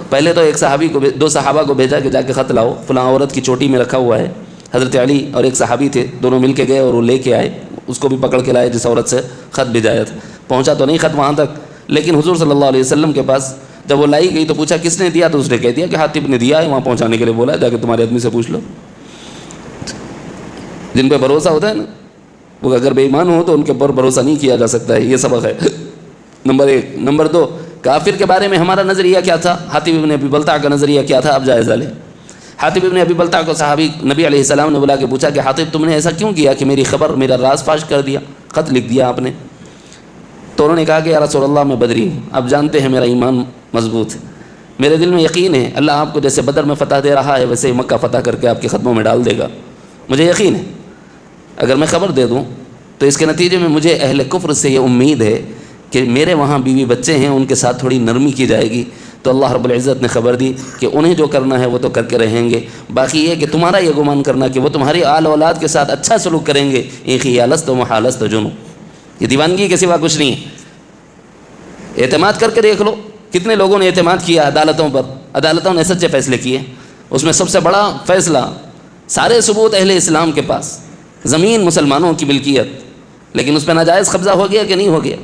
پہلے تو ایک صحابی کو، دو صحابہ کو بھیجا کہ جا کے خط لاؤ، فلاں عورت کی چوٹی میں رکھا ہوا ہے. حضرت علی اور ایک صحابی تھے، دونوں مل کے گئے اور وہ لے کے آئے، اس کو بھی پکڑ کے لائے جس عورت سے خط بھیجایا تھا. پہنچا تو نہیں خط وہاں تک، لیکن حضور صلی اللہ علیہ وسلم کے پاس جب وہ لائی گئی تو پوچھا کس نے دیا، تو اس نے کہہ دیا کہ حاتب نے دیا ہے، وہاں پہنچانے کے لیے بولا، جا کے تمہارے آدمی سے پوچھ لو. جن پہ بھروسہ ہوتا ہے نا، وہ اگر بے ایمان ہو تو ان کے پر بھروسہ نہیں کیا جا سکتا ہے. یہ سبق ہے نمبر 1. نمبر 2، کافر کے بارے میں ہمارا نظریہ کیا تھا، حاتب ابن ابی بلتع کا نظریہ کیا تھا، اب جائزہ لیں. حاتب ابن ابی بلتع کو صحابی نبی علیہ السلام نے بلا کے پوچھا کہ حاتب تم نے ایسا کیوں کیا کہ میری خبر، میرا راز فاش کر دیا، خط لکھ دیا آپ نے؟ تو انہوں نے کہا کہ یا رسول اللہ میں بدری ہوں، آپ جانتے ہیں میرا ایمان مضبوط ہے، میرے دل میں یقین ہے اللہ آپ کو جیسے بدر میں فتح دے رہا ہے ویسے ہی مکہ فتح کر کے آپ کے قدموں میں ڈال دے گا، مجھے یقین ہے. اگر میں خبر دے دوں تو اس کے نتیجے میں مجھے اہل کفر سے یہ امید ہے کہ میرے وہاں بیوی بچے ہیں، ان کے ساتھ تھوڑی نرمی کی جائے گی. تو اللہ رب العزت نے خبر دی کہ انہیں جو کرنا ہے وہ تو کر کے رہیں گے، باقی یہ کہ تمہارا یہ گمان کرنا کہ وہ تمہاری آل اولاد کے ساتھ اچھا سلوک کریں گے، ایخی یالست و محالست و جنو، یہ دیوانگی کے سوا کچھ نہیں ہے. اعتماد کر کے دیکھ لو کتنے لوگوں نے اعتماد کیا عدالتوں پر، عدالتوں نے سچے فیصلے کیے. اس میں سب سے بڑا فیصلہ، سارے ثبوت اہل اسلام کے پاس، زمین مسلمانوں کی ملکیت، لیکن اس پہ ناجائز قبضہ ہو گیا کہ نہیں ہو گیا؟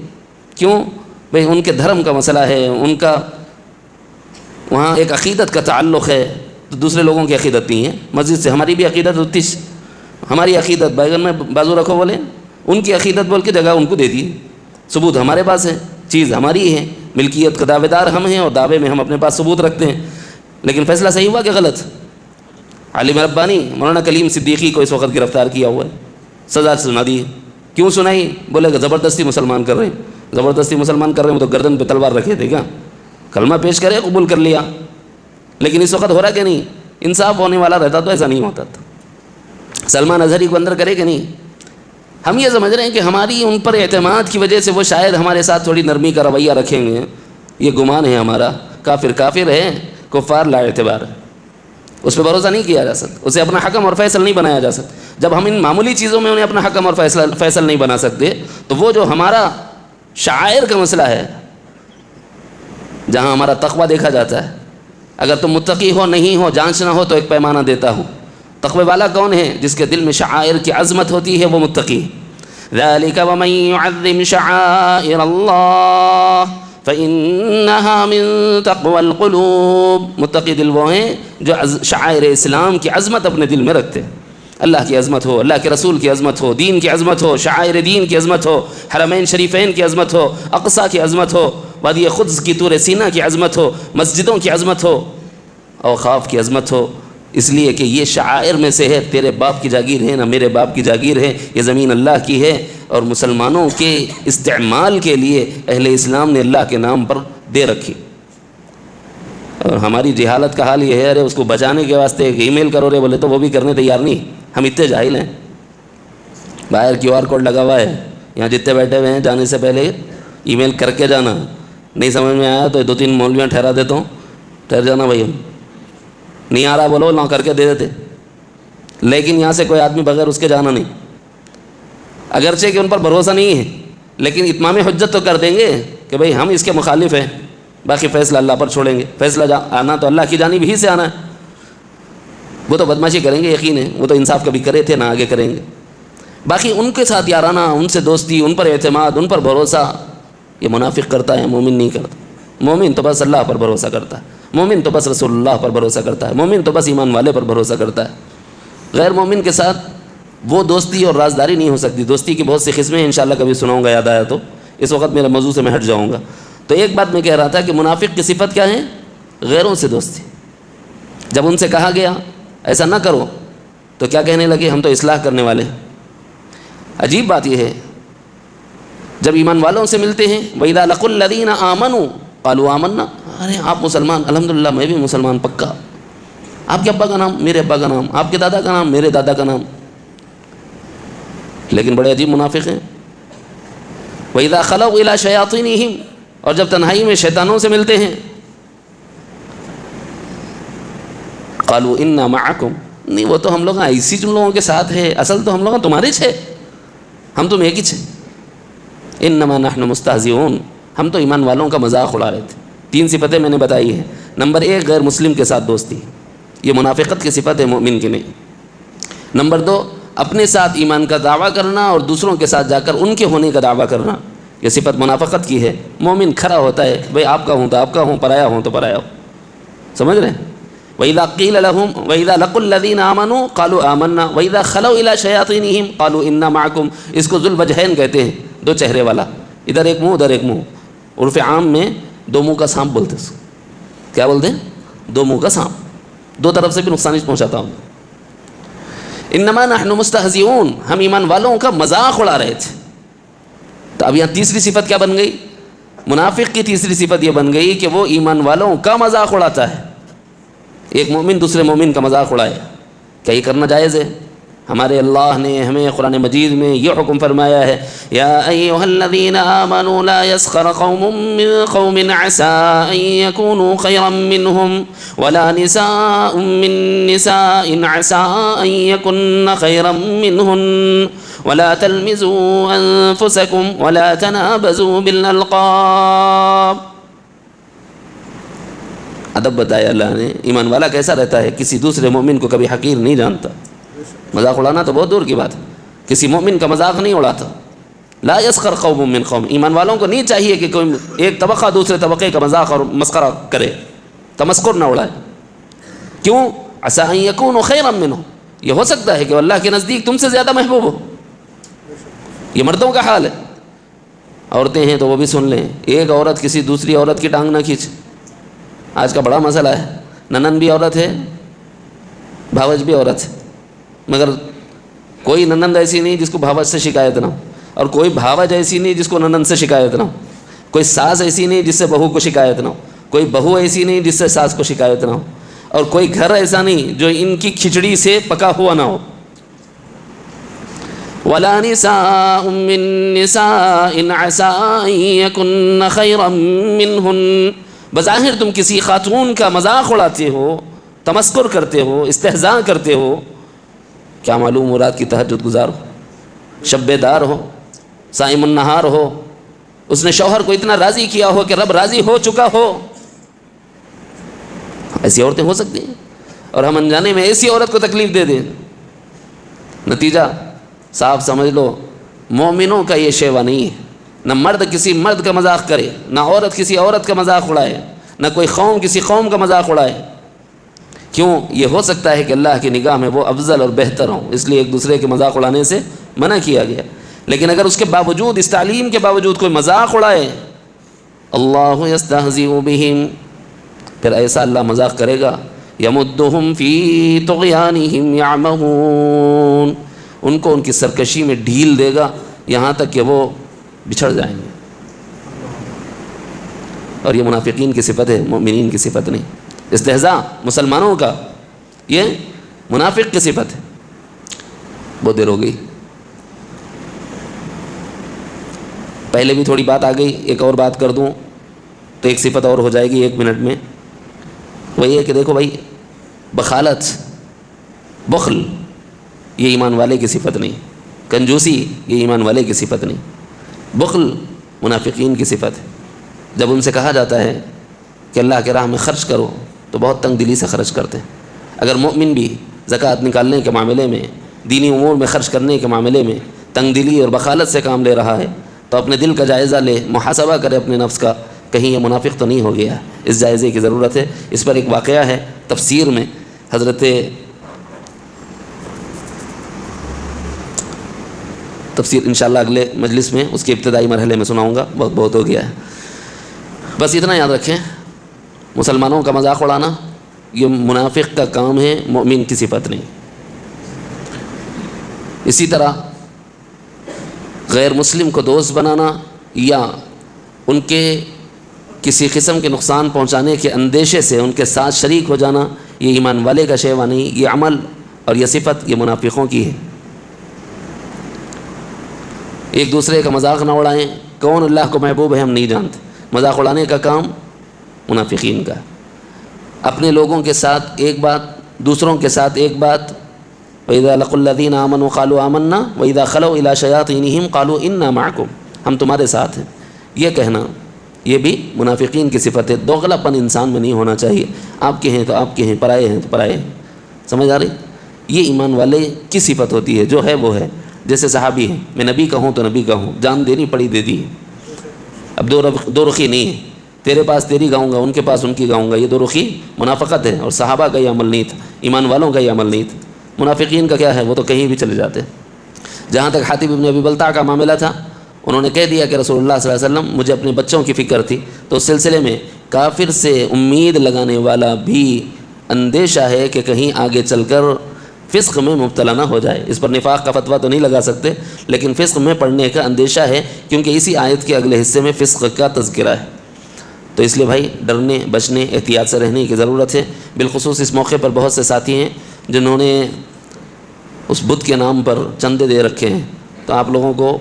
کیوں؟ بھئی ان کے دھرم کا مسئلہ ہے، ان کا وہاں ایک عقیدت کا تعلق ہے، تو دوسرے لوگوں کی عقیدت نہیں ہے. مسجد سے ہماری بھی عقیدت ہوتی، ہماری عقیدت بیگن میں بازو رکھو بولے، ان کی عقیدت بول کے جگہ ان کو دے دی، ثبوت ہمارے پاس ہے، چیز ہماری ہے، ملکیت کا دعوے دار ہم ہیں اور دعوے میں ہم اپنے پاس ثبوت رکھتے ہیں. لیکن فیصلہ صحیح ہوا کہ غلط؟ عالم ربانی مولانا کلیم صدیقی کو اس وقت گرفتار کیا ہوا ہے، سزا سنا دی. کیوں سنائی؟ بولے کہ زبردستی مسلمان کر رہے ہیں. زبردستی مسلمان کر رہے ہیں تو گردن پہ تلوار رکھے تھے کیا؟ کلمہ پیش کرے، قبول کر لیا. لیکن اس وقت ہو رہا کہ نہیں؟ انصاف ہونے والا رہتا تو ایسا نہیں ہوتا تھا. سلمان اظہری کو اندر کرے کہ نہیں؟ ہم یہ سمجھ رہے ہیں کہ ہماری ان پر اعتماد کی وجہ سے وہ شاید ہمارے ساتھ تھوڑی نرمی کا رویہ رکھیں گے. یہ گمان ہے ہمارا. کافر کافر ہے، کفار لا اعتبار ہے، اس پہ بھروسہ نہیں کیا جا سکتا، اسے اپنا حکم اور فیصل نہیں بنایا جا سکتا. جب ہم ان معمولی چیزوں میں انہیں اپنا حکم اور فیصل نہیں بنا سکتے تو وہ جو ہمارا شعائر کا مسئلہ ہے، جہاں ہمارا تقوی دیکھا جاتا ہے، اگر تم متقی ہو نہیں ہو جانچنا ہو تو ایک پیمانہ دیتا ہوں. تقوی والا کون ہے؟ جس کے دل میں شعائر کی عظمت ہوتی ہے، وہ متقی. ذَلِكَ وَمَن يُعَظِّمْ شَعَائِرَ اللَّهِ فَإِنَّهَا مِن تَقْوَى الْقُلُوبِ. متقی دل وہ ہیں جو شعائر اسلام کی عظمت اپنے دل میں رکھتے ہیں. اللہ کی عظمت ہو، اللہ کے رسول کی عظمت ہو، دین کی عظمت ہو، شعائر دین کی عظمت ہو، حرمین شریفین کی عظمت ہو، اقصیٰ کی عظمت ہو، وادی قدس کی طور سینہ کی عظمت ہو، مسجدوں کی عظمت ہو، اوقاف کی عظمت ہو، اس لیے کہ یہ شعائر میں سے ہے۔ تیرے باپ کی جاگیر ہے، نہ میرے باپ کی جاگیر ہے، یہ زمین اللہ کی ہے، اور مسلمانوں کے استعمال کے لیے اہل اسلام نے اللہ کے نام پر دے رکھی۔ اور ہماری جہالت کا حال یہ ہے، ارے اس کو بچانے کے واسطے ایک ای میل کرو رے بولے تو وہ بھی کرنے تیار نہیں۔ ہم اتنے جاہل ہیں، باہر QR کوڈ لگا ہوا ہے، یہاں جتنے بیٹھے ہوئے ہیں جانے سے پہلے ای میل کر کے جانا، نہیں سمجھ میں آیا تو 2-3 مولویاں ٹھہرا دیتا ہوں، ٹھہر جانا بھائی، ہم نہیں آ رہا بولو، نہ کر کے دے دیتے، لیکن یہاں سے کوئی آدمی بغیر اس کے جانا نہیں، اگرچہ کہ ان پر بھروسہ نہیں ہے، لیکن اتمام حجت تو کر دیں گے کہ بھئی ہم اس کے مخالف ہیں، باقی فیصلہ اللہ پر چھوڑیں گے، فیصلہ آنا تو اللہ کی جانب ہی سے آنا ہے۔ وہ تو بدماشی کریں گے، یقین ہے، وہ تو انصاف کبھی کرے تھے، نہ آگے کریں گے۔ باقی ان کے ساتھ یارانہ، ان سے دوستی، ان پر اعتماد، ان پر بھروسہ، یہ منافق کرتا ہے، مومن نہیں کرتا۔ مومن تو بس اللہ پر بھروسہ کرتا ہے، مومن تو بس رسول اللہ پر بھروسہ کرتا ہے، مومن تو بس ایمان والے پر بھروسہ کرتا ہے۔ غیر مومن کے ساتھ وہ دوستی اور رازداری نہیں ہو سکتی۔ دوستی کی بہت سی قسمیں ہیں، انشاءاللہ کبھی سناؤں گا، یاد آیا تو۔ اس وقت میرے موضوع سے میں ہٹ جاؤں گا۔ تو ایک بات میں کہہ رہا تھا کہ منافق کی صفت کیا ہے؟ غیروں سے دوستی۔ جب ان سے کہا گیا ایسا نہ کرو تو کیا کہنے لگے؟ ہم تو اصلاح کرنے والے ہیں۔ عجیب بات یہ ہے، جب ایمان والوں سے ملتے ہیں وَإِذَا لَقُوا الَّذِينَ آمَنُوا قَالُوا آمَنَّا، ارے آپ مسلمان، الحمدللہ میں بھی مسلمان پکا۔ آپ کے ابا کا نام میرے ابا کا نام، آپ کے دادا کا نام میرے دادا کا نام، لیکن بڑے عجیب منافق ہیں۔ وَإِذَا خَلَوْا إِلَىٰ شَيَاطِينِهِمْ، اور جب تنہائی میں شیطانوں سے ملتے ہیں قالوا انا معکم، نہیں وہ تو ہم لوگ ایسی تم لوگوں کے ساتھ ہے، اصل تو ہم لوگ تمہارے چھے، ہم تم ایک ہی چھے۔ انما نحن مستہزئون، ہم تو ایمان والوں کا مذاق اڑا رہے تھے۔ 3 صفتیں میں نے بتائی ہیں۔ نمبر 1 غیر مسلم کے ساتھ دوستی، یہ منافقت کی صفت ہے، مومن کی نہیں۔ نمبر 2 اپنے ساتھ ایمان کا دعویٰ کرنا اور دوسروں کے ساتھ جا کر ان کے ہونے کا دعویٰ کرنا، یہ صفت منافقت کی ہے۔ مومن کھڑا ہوتا ہے، بھئی آپ کا ہوں تو آپ کا ہوں، پرایا ہوں تو پرایا ہوں، سمجھ رہے ہیں؟ وَإِذَا قِيلَ لَهُمْ وَإِذَا لَقُوا الَّذِينَ آمَنُوا قَالُوا آمَنَّا وَإِذَا خَلَوْا إِلَىٰ شَيَاطِينِهِمْ قَالُوا إِنَّا مَعَكُمْ، اس کو ذو الوجہین کہتے ہیں، 2 چہرے والا، ادھر ایک منہ ادھر ایک منہ۔ عرف عام میں 2 منہ کا سانپ بولتے ہیں، کیا بولتے ہیں؟ 2 منہ کا سانپ، 2 طرف سے بھی نقصان پہنچاتا ہوں۔ انما نحن مستہزئون، ہم ایمان والوں کا مذاق اڑا رہے تھے۔ تو اب یہاں تیسری صفت کیا بن گئی؟ منافق کی تیسری صفت یہ بن گئی کہ وہ ایمان والوں کا مذاق اڑاتا ہے۔ ایک مومن دوسرے مومن کا مذاق اڑائے، کیا یہ کرنا جائز ہے؟ ہمارے اللہ نے ہمیں قرآن مجید میں یہ حکم فرمایا ہے، یا ایھا الذین آمنوا لا یسخر قوم من قوم عسى ان یکونوا خیرا منہم ولا نساء من نساء عسى ان یکن خیرا منہن ولا تلمزوا انفسکم ولا تنابزوا بالالقاب۔ ادب بتایا اللہ نے، ایمان والا کیسا رہتا ہے، کسی دوسرے مومن کو کبھی حقیر نہیں جانتا۔ مذاق اڑانا تو بہت دور کی بات ہے، کسی مومن کا مذاق نہیں اڑاتا۔ لا یسخر قوم من قوم، ایمان والوں کو نہیں چاہیے کہ کوئی ایک طبقہ دوسرے طبقے کا مذاق اور مسخرہ کرے، تمسخر نہ اڑائے۔ کیوں؟ عسى ان یکونوا خیرا منہم، یہ ہو سکتا ہے کہ اللہ کے نزدیک تم سے زیادہ محبوب ہو۔ یہ مردوں کا حال ہے، عورتیں ہیں تو وہ بھی سن لیں، ایک عورت کسی دوسری عورت کی ٹانگ نہ کھینچ۔ آج کا بڑا مسئلہ ہے، ننن بھی عورت ہے، بھاوج بھی عورت ہے، مگر کوئی ننند ایسی نہیں جس کو بھاوج سے شکایت نہ ہو، اور کوئی بھاوج ایسی نہیں جس کو ننند سے شکایت نہ ہو، کوئی ساس ایسی نہیں جس سے بہو کو شکایت نہ ہو، کوئی بہو ایسی نہیں جس سے ساس کو شکایت نہ ہو، اور کوئی گھر ایسا نہیں جو ان کی کھچڑی سے پکا ہوا نہ ہو۔ وَلَا نِسَاءٌ مِّن نِّسَاءٍ عَسَىٰ أَن يَكُنَّ خَيْرًا مِّنْهُنَّ، بظاہر تم کسی خاتون کا مذاق اڑاتے ہو، تمسخر کرتے ہو، استہزاء کرتے ہو، کیا معلوم وہ رات کی تہجد گزار ہو، شب دار ہو، صائم النہار ہو، اس نے شوہر کو اتنا راضی کیا ہو کہ رب راضی ہو چکا ہو۔ ایسی عورتیں ہو سکتی ہیں، اور ہم انجانے میں ایسی عورت کو تکلیف دے دیں، نتیجہ صاف سمجھ لو مومنوں کا یہ شیوا نہیں ہے۔ نہ مرد کسی مرد کا مذاق کرے، نہ عورت کسی عورت کا مذاق اڑائے، نہ کوئی قوم کسی قوم کا مذاق اڑائے، کیوں؟ یہ ہو سکتا ہے کہ اللہ کی نگاہ میں وہ افضل اور بہتر ہوں، اس لیے ایک دوسرے کے مذاق اڑانے سے منع کیا گیا۔ لیکن اگر اس کے باوجود، اس تعلیم کے باوجود کوئی مذاق اڑائے، اللہ یستہزئ بہم، پھر ایسا اللہ مذاق کرے گا، یمدہم فی طغیانہم یعمہون، ان کو ان کی سرکشی میں ڈھیل دے گا یہاں تک کہ وہ بچھڑ جائیں گے۔ اور یہ منافقین کی صفت ہے، مومنین کی صفت نہیں۔ استہزاء مسلمانوں کا یہ منافق کی صفت ہے۔ بہت دیر ہو گئی، پہلے بھی تھوڑی بات آ گئی، ایک اور بات کر دوں تو ایک صفت اور ہو جائے گی 1 منٹ میں۔ وہ یہ کہ دیکھو بھائی، بخالت، بخل یہ ایمان والے کی صفت نہیں، کنجوسی یہ ایمان والے کی صفت نہیں، بخل منافقین کی صفت ہے۔ جب ان سے کہا جاتا ہے کہ اللہ کے راہ میں خرچ کرو تو بہت تنگ دلی سے خرچ کرتے ہیں۔ اگر مومن بھی زکوٰۃ نکالنے کے معاملے میں، دینی امور میں خرچ کرنے کے معاملے میں تنگ دلی اور بخالت سے کام لے رہا ہے تو اپنے دل کا جائزہ لے، محاسبہ کرے اپنے نفس کا، کہیں یہ منافق تو نہیں ہو گیا۔ اس جائزے کی ضرورت ہے۔ اس پر ایک واقعہ ہے تفسیر میں، حضرت تفسیر انشاءاللہ اگلے مجلس میں اس کے ابتدائی مرحلے میں سناؤں گا، بہت ہو گیا ہے۔ بس اتنا یاد رکھیں، مسلمانوں کا مذاق اڑانا یہ منافق کا کام ہے، مومن کی صفت نہیں۔ اسی طرح غیر مسلم کو دوست بنانا یا ان کے کسی قسم کے نقصان پہنچانے کے اندیشے سے ان کے ساتھ شریک ہو جانا، یہ ایمان والے کا شیوا نہیں، یہ عمل اور یہ صفت یہ منافقوں کی ہے۔ ایک دوسرے کا مذاق نہ اڑائیں، کون اللہ کو محبوب ہے ہم نہیں جانتے، مذاق اڑانے کا کام منافقین کا۔ اپنے لوگوں کے ساتھ ایک بات، دوسروں کے ساتھ ایک بات، وَإِذَا لَقُوا الَّذِينَ آمَنُوا قَالُوا آمَنَّا وَإِذَا خَلَوْا إِلَىٰ شَيَاطِينِهِمْ قَالُوا إِنَّا مَعَكُمْ، ہم تمہارے ساتھ ہیں، یہ کہنا یہ بھی منافقین کی صفت ہے۔ دوغلا پن انسان میں نہیں ہونا چاہیے، آپ کے ہیں تو آپ کے ہیں، پرائے ہیں تو پرائے ہیں، سمجھ آ رہی؟ یہ ایمان والے کی صفت ہوتی ہے، جو ہے وہ ہے۔ جیسے صحابی ہیں، میں نبی کا ہوں تو نبی کا ہوں، جان دینی پڑی دے دی ہے۔ اب دو رخی نہیں ہے، تیرے پاس تیری گاؤں گا، ان کے پاس ان کی گاؤں گا، یہ دو رخی منافقت ہے، اور صحابہ کا یہ عمل نہیں تھا، ایمان والوں کا یہ عمل نہیں تھا۔ منافقین کا کیا ہے، وہ تو کہیں بھی چلے جاتے ہیں۔ جہاں تک حاتب ابن ابی بلتع کا معاملہ تھا، انہوں نے کہہ دیا کہ رسول اللہ صلی اللہ علیہ وسلم مجھے اپنے بچوں کی فکر تھی، تو اس سلسلے میں کافر سے امید لگانے والا بھی اندیشہ ہے کہ کہیں آگے چل کر فسق میں مبتلا نہ ہو جائے۔ اس پر نفاق کا فتویٰ تو نہیں لگا سکتے، لیکن فسق میں پڑنے کا اندیشہ ہے، کیونکہ اسی آیت کے اگلے حصے میں فسق کا تذکرہ ہے۔ تو اس لیے بھائی ڈرنے، بچنے، احتیاط سے رہنے کی ضرورت ہے۔ بالخصوص اس موقع پر بہت سے ساتھی ہیں جنہوں نے اس بت کے نام پر چندے دے رکھے ہیں، تو آپ لوگوں کو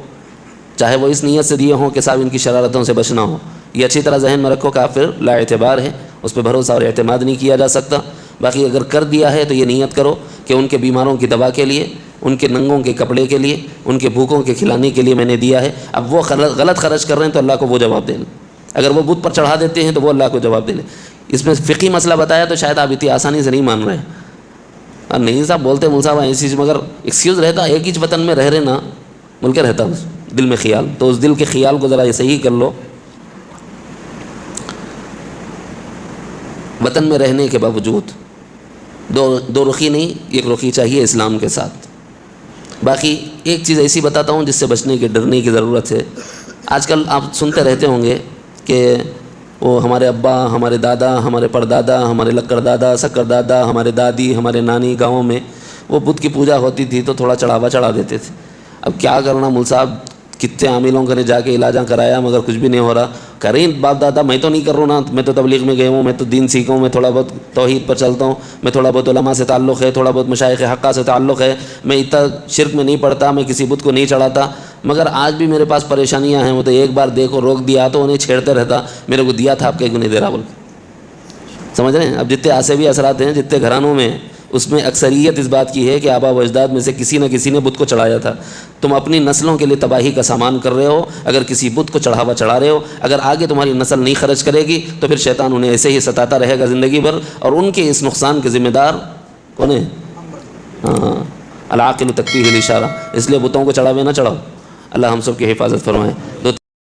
چاہے وہ اس نیت سے دیے ہوں کہ صاحب ان کی شرارتوں سے بچنا ہو، یہ اچھی طرح ذہن میں رکھو، کافر لا اعتبار ہے، اس پہ بھروسہ اور اعتماد نہیں کیا جا سکتا۔ باقی اگر کر دیا ہے تو یہ نیت کرو کہ ان کے بیماروں کی دوا کے لیے، ان کے ننگوں کے کپڑے کے لیے، ان کے بھوکوں کے کھلانے کے لیے میں نے دیا ہے۔ اب وہ غلط خرچ کر رہے ہیں تو اللہ کو وہ جواب دیں، اگر وہ بت پر چڑھا دیتے ہیں تو وہ اللہ کو جواب دیں۔ اس میں فقہی مسئلہ بتایا تو شاید آپ اتنی آسانی سے نہیں مان رہے ہیں۔ نہیں صاحب بولتے مول صاحب ایسی چیز، مگر ایکسکیوز رہتا، ایک ہی وطن میں رہ رہے نا، بول کے رہتا اس دل میں خیال، تو اس دل کے خیال کو ذرا یہ صحیح کر لو۔ وطن میں رہنے کے باوجود دو رخی نہیں، ایک رخی چاہیے اسلام کے ساتھ۔ باقی ایک چیز ایسی بتاتا ہوں جس سے بچنے کی، ڈرنے کی ضرورت ہے۔ آج کل آپ سنتے رہتے ہوں گے کہ وہ ہمارے ابا، ہمارے دادا، ہمارے پردادا، ہمارے لکڑ دادا، سکر دادا، ہمارے دادی، ہمارے نانی گاؤں میں وہ بت کی پوجا ہوتی تھی تو تھوڑا چڑھاوا چڑھا دیتے تھے۔ اب کیا کرنا مول صاحب، کتنے عاملوں نے جا کے علاجاں کرایا مگر کچھ بھی نہیں ہو رہا۔ کریں باپ دادا، میں تو نہیں کر رہا ہوں نا، میں تو تبلیغ میں گیا ہوں، میں تو دین سیکھا ہوں، میں تھوڑا بہت توحید پر چلتا ہوں، میں تھوڑا بہت علماء سے تعلق ہے، تھوڑا بہت مشائخ حقہ سے تعلق ہے، میں اتنا شرک میں نہیں پڑتا، میں کسی بت کو نہیں چڑھاتا، مگر آج بھی میرے پاس پریشانیاں ہیں۔ وہ تو ایک بار دیکھو روک دیا تو انہیں چھیڑتے رہتا، میرے کو دیا تھا آپ کہیں نہیں دے رہا بول کے، سمجھ رہے ہیں؟ اب جتنے عصبی اثرات ہیں جتنے گھرانوں میں، اس میں اکثریت اس بات کی ہے کہ آبا و اجداد میں سے کسی نہ کسی نے بت کو چڑھایا تھا۔ تم اپنی نسلوں کے لیے تباہی کا سامان کر رہے ہو اگر کسی بت کو چڑھاوا چڑھا رہے ہو۔ اگر آگے تمہاری نسل نہیں خرچ کرے گی تو پھر شیطان انہیں ایسے ہی ستاتا رہے گا زندگی بھر، اور ان کے اس نقصان کے ذمہ دار کون ہیں؟ ہاں، العاقل تکفیہ الاشارہ۔ اس لیے بتوں کو چڑھاوے نہ چڑھاؤ۔ اللہ ہم سب کی حفاظت فرمائے۔